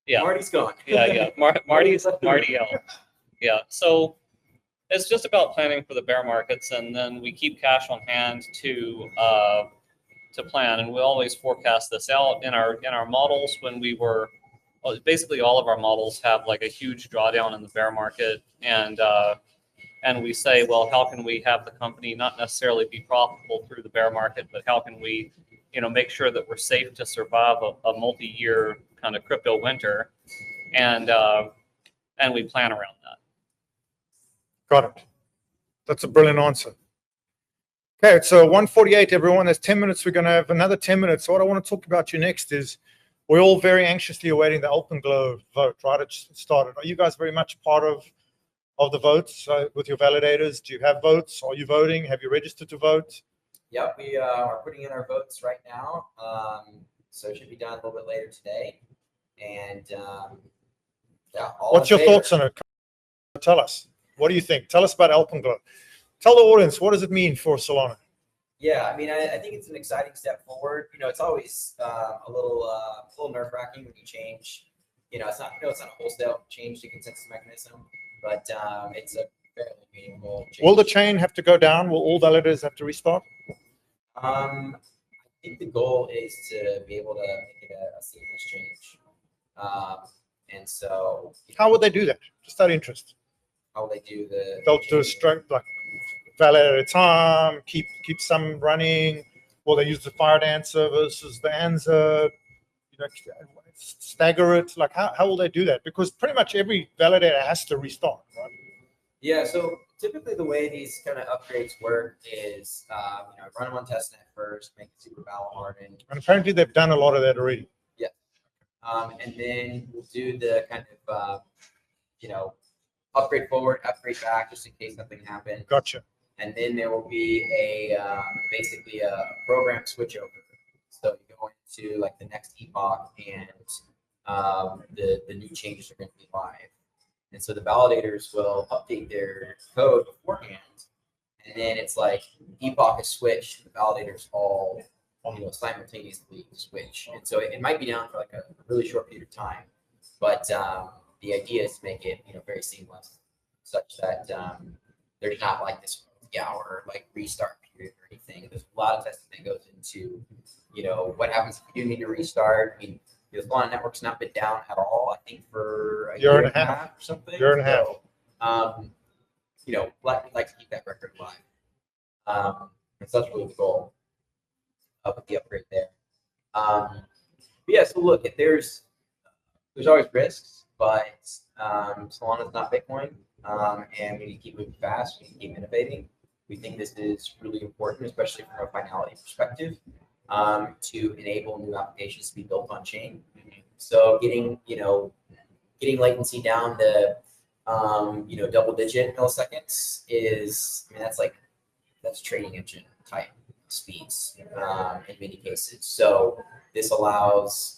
B: yeah,
C: Marty's gone.
B: yeah. Marty L. Yeah. So it's just about planning for the bear markets, and then we keep cash on hand to plan, and we always forecast this out in our models. When we were basically all of our models have like a huge drawdown in the bear market, and we say, well, how can we have the company not necessarily be profitable through the bear market, but how can we make sure that we're safe to survive a multi-year kind of crypto winter, and we plan around that.
A: Got it. That's a brilliant answer. Okay, so 1:48, everyone. There's 10 minutes. We're going to have another 10 minutes. So what I want to talk about you next is we're all very anxiously awaiting the Alpenglow vote, right? It started. Are you guys very much part of the votes with your validators? Do you have votes? Are you voting? Have you registered to vote?
C: Yep, we are putting in our votes right now. So it should be done a little bit later today. And yeah,
A: what's your thoughts on it? Tell us. What do you think? Tell us about Alpenglow. Tell the audience, what does it mean for Solana?
C: Yeah, I mean, I think it's an exciting step forward. It's always a little nerve-wracking when you change. It's not a wholesale change to consensus mechanism, but it's a fairly meaningful change.
A: Will the chain have to go down? Will all validators have to restart?
C: I think the goal is to be able to make it a seamless change. And so,
A: how would they do that? Just out of interest.
C: How will they do the?
A: They'll do a stroke like validate at a time, keep some running. Will they use the Firedancer versus the Anza? Stagger it. Like how will they do that? Because pretty much every validator has to restart, right?
C: Yeah. So typically the way these kind of upgrades work is, run them on testnet first, make it super valid hardened.
A: And apparently they've done a lot of that already.
C: Yeah. And then we'll do the kind of, upgrade forward, upgrade back, just in case something happens.
A: Gotcha.
C: And then there will be a basically a program switchover. So you go into like the next epoch, and the new changes are going to be live. And so the validators will update their code beforehand, and then it's like epoch is switched, the validators all simultaneously switch. And so it might be down for like a really short period of time, but the idea is to make it very seamless, such that there's not like this hour like restart period or anything. There's a lot of testing that goes into what happens if you do need to restart. I mean, the Solana network's not been down at all, I think, for a year and a half or something.
A: Year and a half.
C: Like to keep that record alive. And so that's really the goal with the upgrade there. But yeah, so look, there's always risks, but Solana's not Bitcoin, and we need to keep moving fast. We need to keep innovating. We think this is really important, especially from a finality perspective, to enable new applications to be built on chain. So getting latency down to double-digit milliseconds is, that's trading engine type speeds in many cases. So this allows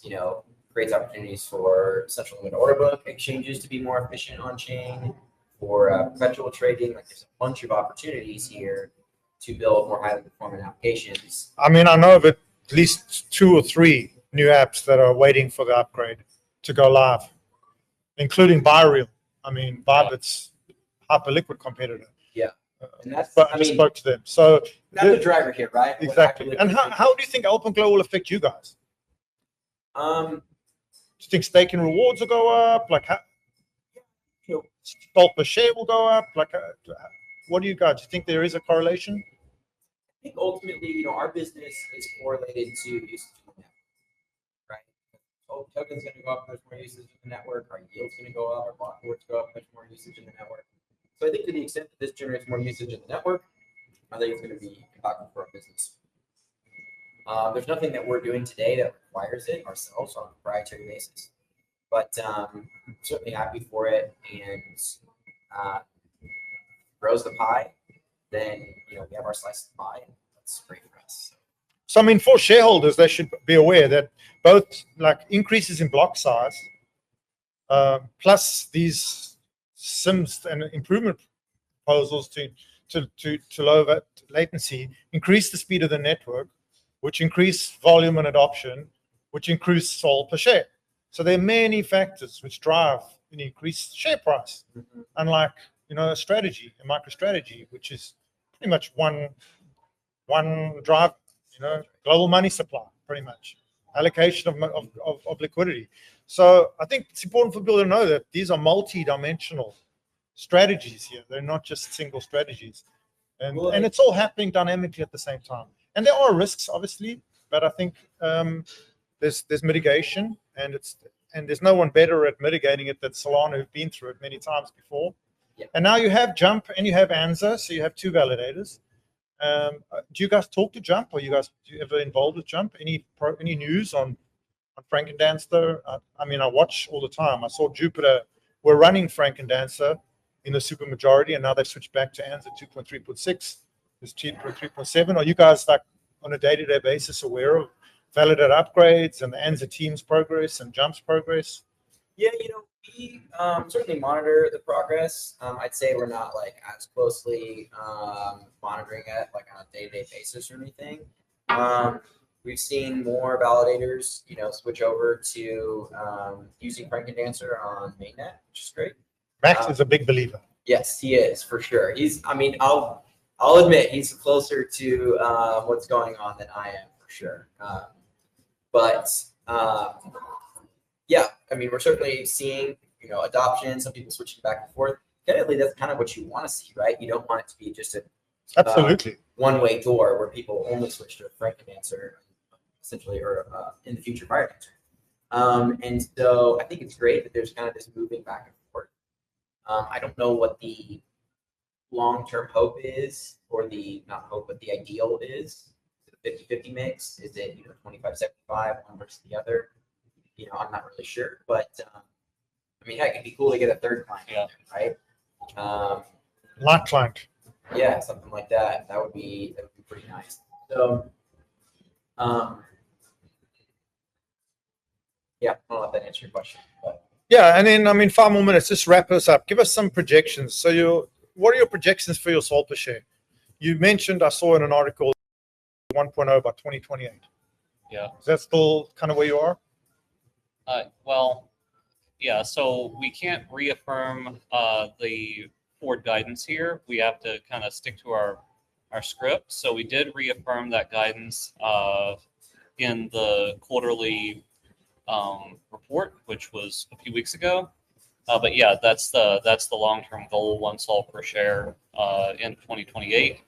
C: creates opportunities for central limit order book exchanges to be more efficient on chain, for perpetual trading. Like, there's a bunch of opportunities here to build more highly performant applications.
A: I mean, I know of at least 2 or 3 new apps that are waiting for the upgrade to go live, including BuyReal. I mean, Bybit's Hyperliquid competitor.
C: Yeah. And that's,
A: But I just spoke to them. So
C: that's the driver here, right?
A: Exactly. And how do you think OpenGlow will affect you guys? Do you think staking rewards will go up? Like, how, stock per share will go up? Like, what do you guys? Do you think there is a correlation?
C: I think ultimately, our business is correlated to usage of the network, right? Oh, token's going to go up, much more usage of the network. Our yield's going to go up. Our block rewards go up, much more usage in the network. So I think to the extent that this generates more usage in the network, I think it's going to be impactful for our business. There's nothing that we're doing today that requires it ourselves on a proprietary basis, but I'm certainly happy for it, and grows the pie. Then we have our slice of the pie, and that's great for us.
A: So I mean, for shareholders, they should be aware that both like increases in block size, plus these SIMs and improvement proposals to lower latency, increase the speed of the network, which increase volume and adoption, which increase SOL per share. So there are many factors which drive an increased share price, unlike a strategy, a MicroStrategy, which is pretty much one drive, global money supply, pretty much allocation of liquidity. So I think it's important for people to know that these are multi-dimensional strategies here. They're not just single strategies, and it's all happening dynamically at the same time. And there are risks, obviously, but I think there's mitigation, and there's no one better at mitigating it than Solana, who've been through it many times before.
C: Yeah.
A: And now you have Jump and you have Anza, so you have 2 validators. Do you guys talk to Jump, or do you ever involved with Jump? Any news on Frankendancer? I mean, I watch all the time. I saw Jupiter were running Frankendancer in the supermajority, and now they've switched back to Anza 2.3.6. It's 3.7. Are you guys like on a day-to-day basis aware of validator upgrades and the Anza team's progress and Jump's progress?
C: Yeah, we certainly monitor the progress. I'd say we're not like as closely monitoring it like on a day-to-day basis or anything. We've seen more validators, switch over to using Frankendancer on mainnet, which is great.
A: Max is a big believer.
C: Yes, he is for sure. I'll admit he's closer to what's going on than I am for sure. Yeah, I mean, we're certainly seeing, adoption, some people switching back and forth. Technically, that's kind of what you want to see, right? You don't want it to be just a
A: Absolutely
C: one-way door where people only switch to a Frankendancer, essentially, or in the future, Firedancer. And so I think it's great that there's kind of this moving back and forth. I don't know what the long-term hope is, or not hope, but the ideal is. Is it a 50-50 mix? Is it 25-75, one versus the other? I'm not really sure, but I mean, heck, it'd be cool to get a third client, right?
A: Light client.
C: Yeah, something like that. That would be pretty nice. So, yeah, I don't know if that answered your question, but
A: Yeah, and then I mean 5 more minutes. Just wrap us up. Give us some projections. So what are your projections for your SOL per share? You mentioned, I saw in an article 1.0 by 2028.
B: Yeah.
A: Is that still kind of where you are?
B: Well, yeah. So we can't reaffirm the forward guidance here. We have to kind of stick to our script. So we did reaffirm that guidance in the quarterly report, which was a few weeks ago. But yeah, that's the long-term goal, 1 SOL per share in 2028.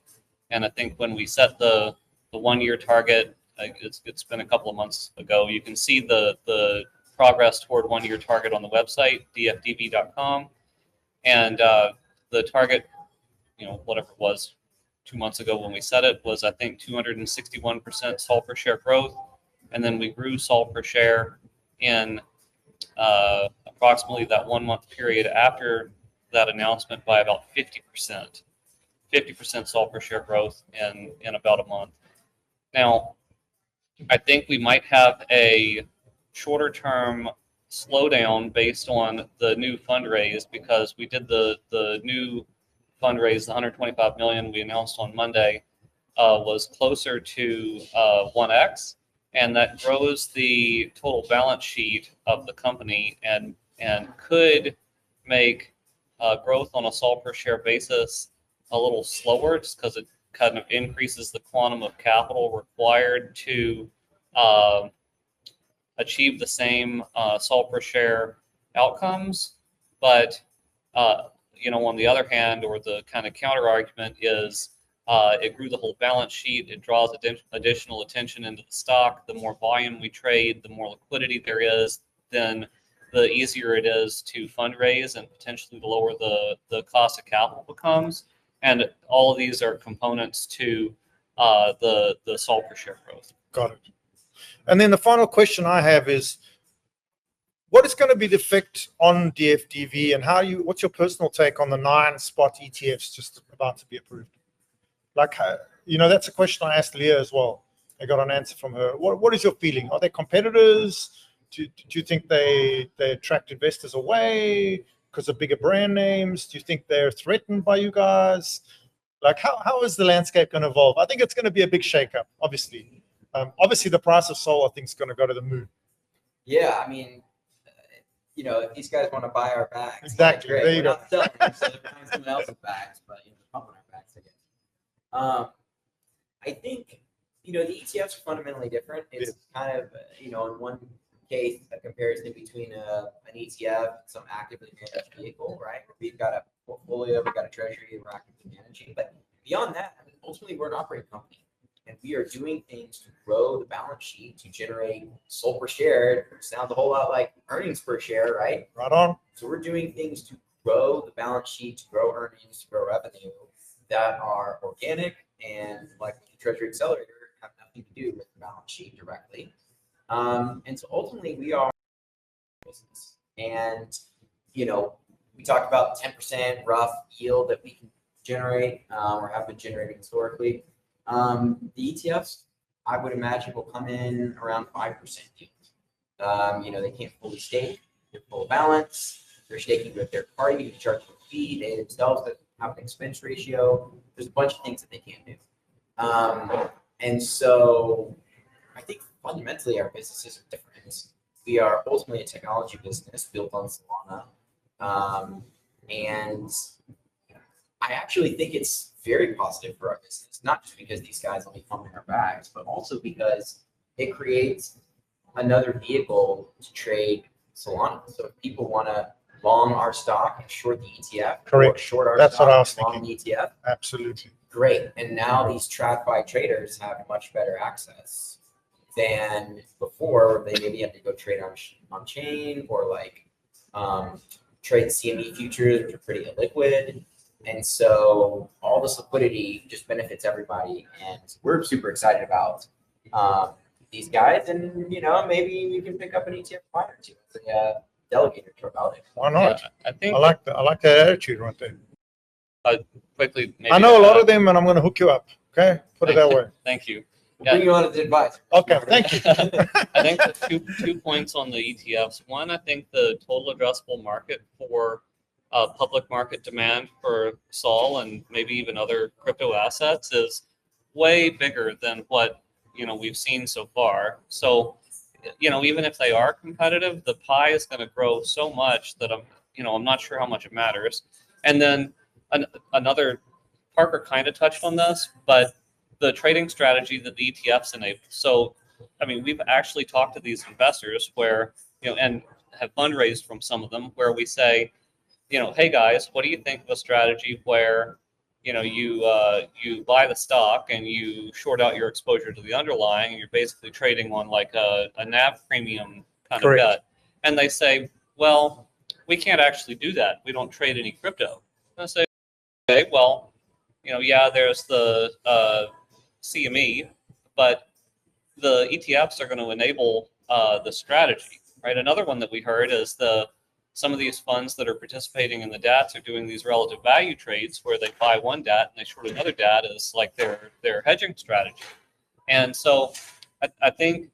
B: And I think when we set the 1-year target, it's been a couple of months ago. You can see the progress toward 1-year target on the website, dfdv.com, and the target, whatever it was 2 months ago when we set it, was I think 261% SOL per share growth, and then we grew SOL per share in approximately that 1 month period after that announcement by about 50%. 50% SOL per share growth in about a month. Now, I think we might have a shorter term slowdown based on the new fundraise, because we did the new fundraise, the 125 million we announced on Monday, was closer to 1x, and that grows the total balance sheet of the company and could make growth on a SOL per share basis a little slower, just because it kind of increases the quantum of capital required to achieve the same SOL per share outcomes. But on the other hand, or the kind of counter argument is, it grew the whole balance sheet. It draws additional attention into the stock. The more volume we trade, the more liquidity there is, then the easier it is to fundraise, and potentially the lower the cost of capital becomes. And all of these are components to the SOL per share growth.
A: Got it. And then the final question I have is, what is going to be the effect on DFDV, and what's your personal take on the 9 spot ETFs just about to be approved? Like, that's a question I asked Leah as well. I got an answer from her. What is your feeling? Are they competitors? Do you think they attract investors away because of bigger brand names? Do you think they're threatened by you guys? Like, how is the landscape going to evolve? I think it's going to be a big shakeup, obviously. Obviously, the price of SOL, I think, is going to go to the moon.
C: yeah, I mean, if these guys want to buy our bags,
A: Exactly.
C: great.
A: There you
C: We're
A: go.
C: not selling them, so they're buying someone else's bags, but pumping our bags, I guess. I think the ETFs are fundamentally different. It's kind of in one case a comparison between an ETF and some actively managed vehicle, right? We've got a portfolio, we've got a treasury, we're actively managing. But beyond that, ultimately, we're an operating company, and we are doing things to grow the balance sheet to generate SOL per share. It sounds a whole lot like earnings per share, right?
A: Right on.
C: So we're doing things to grow the balance sheet, to grow earnings, to grow revenue that are organic, and like the Treasury Accelerator, have nothing to do with the balance sheet directly. And so ultimately, we are a business. And, we talked about 10% rough yield that we can generate, or have been generating historically. The ETFs, I would imagine, will come in around 5% yield. They can't fully stake, they're full balance, they're staking with their party, you charge them a fee, they themselves have an expense ratio. There's a bunch of things that they can't do. And so I think fundamentally our businesses are different. We are ultimately a technology business built on Solana. And I actually think it's very positive for our business, not just because these guys will be pumping our bags, but also because it creates another vehicle to trade Solana. So if people want to long our stock and short the ETF,
A: correct,
C: or short our
A: that's
C: stock
A: what I was
C: and long
A: thinking.
C: the ETF,
A: Absolutely.
C: great. And now these TradFi traders have much better access than before. They maybe have to go trade on chain, or trade CME futures, which are pretty illiquid. And so all this liquidity just benefits everybody. And we're super excited about these guys. And, maybe we can pick up an ETF buy or two as a delegator to our ballot.
A: Why not?
B: Yeah, I think
A: I like that attitude right there.
B: quickly, maybe,
A: I know a lot of them, and I'm going to hook you up. Okay, put it that way.
B: Thank you.
C: We'll bring you on as advisor.
A: Okay, thank you.
B: I think the two points on the ETFs. One, I think the total addressable market for public market demand for Sol and maybe even other crypto assets is way bigger than what we've seen so far. So, even if they are competitive, the pie is going to grow so much that I'm not sure how much it matters. And then another, Parker kind of touched on this, but the trading strategy that the ETFs enable. So, we've actually talked to these investors where, and have fundraised from some of them where we say, hey guys, what do you think of a strategy where, you buy the stock and you short out your exposure to the underlying, and you're basically trading on like a NAV premium kind
A: Correct.
B: of bet. And they say, well, we can't actually do that. We don't trade any crypto. And I say, okay, well, yeah, there's the CME, but the ETFs are going to enable the strategy, right? Another one that we heard is some of these funds that are participating in the DATs are doing these relative value trades where they buy one DAT and they short another DAT as like their hedging strategy. And so I think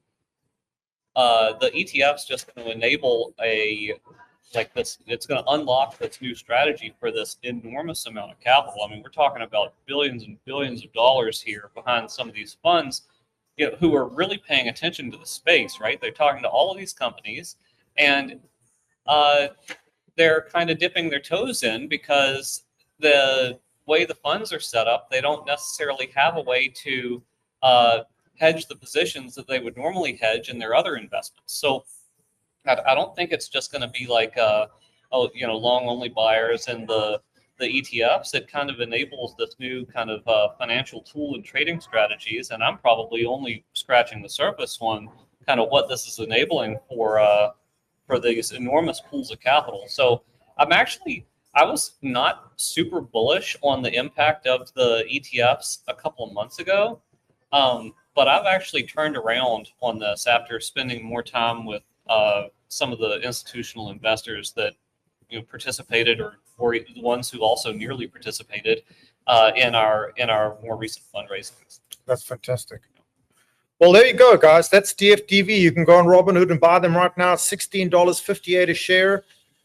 B: the ETFs just going to enable it's going to unlock this new strategy for this enormous amount of capital. We're talking about billions and billions of dollars here behind some of these funds, who are really paying attention to the space, right? They're talking to all of these companies, and they're kind of dipping their toes in because the way the funds are set up, they don't necessarily have a way to hedge the positions that they would normally hedge in their other investments. So I don't think it's just going to be like, long only buyers in the ETFs. It kind of enables this new kind of financial tool and trading strategies. And I'm probably only scratching the surface on kind of what this is enabling for these enormous pools of capital. So I was not super bullish on the impact of the ETFs a couple of months ago. But I've actually turned around on this after spending more time with some of the institutional investors that participated or the ones who also nearly participated in our more recent fundraisings.
A: That's fantastic. Well, there you go, guys. That's DFDV. You can go on Robinhood and buy them right now. $16.58 a share.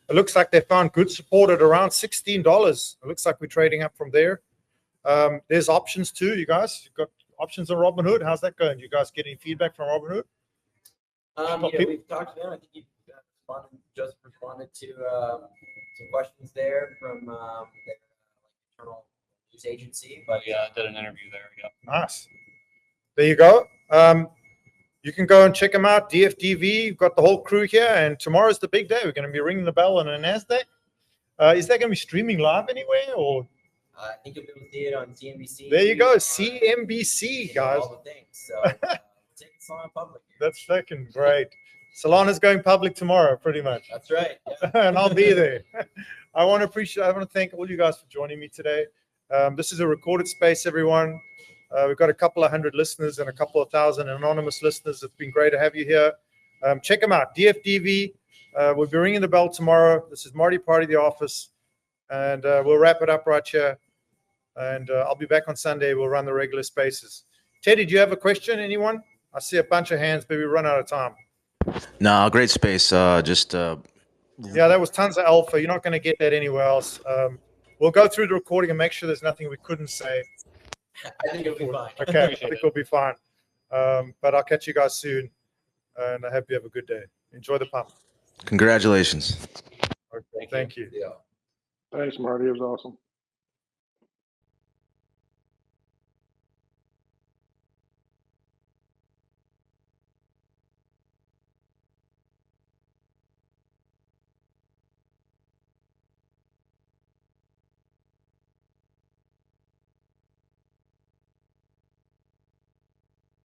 A: It looks like they found good support at around $16. It looks like we're trading up from there. There's options too, you guys. You've got options on Robinhood. How's that going? You guys get any feedback from Robinhood?
C: We've talked to them. I think you just responded to some questions there from their internal news agency.
B: But yeah, I did an interview there. Yeah.
A: Nice. There you go. You can go and check them out. DFDV, you've got the whole crew here, and tomorrow's the big day. We're going to be ringing the bell on a NASDAQ. Is that going to be streaming live anywhere, or?
C: I think you'll be able to see it on CNBC.
A: There you go, CNBC, guys.
C: All the things. So take Solana public.
A: That's fucking great. Solana's going public tomorrow, pretty much.
C: That's right. Yeah.
A: And I'll be there. I want to thank all you guys for joining me today. This is a recorded space, everyone. We've got a couple of hundred listeners and a couple of thousand anonymous listeners. It's been great to have you here. Check them out, DFDV. We'll be ringing the bell tomorrow. This is Marty Party, the office. And we'll wrap it up right here. And I'll be back on Sunday. We'll run the regular spaces. Teddy, do you have a question, anyone? I see a bunch of hands, but we run out of time.
E: No, great space.
A: Yeah, that was tons of alpha. You're not going to get that anywhere else. We'll go through the recording and make sure there's nothing we couldn't say.
C: I think it'll be fine.
A: Okay, I think we'll be fine. But I'll catch you guys soon. And I hope you have a good day. Enjoy the pump.
E: Congratulations.
A: Okay, thank you.
C: Yeah.
F: Thanks, Marty. It was awesome.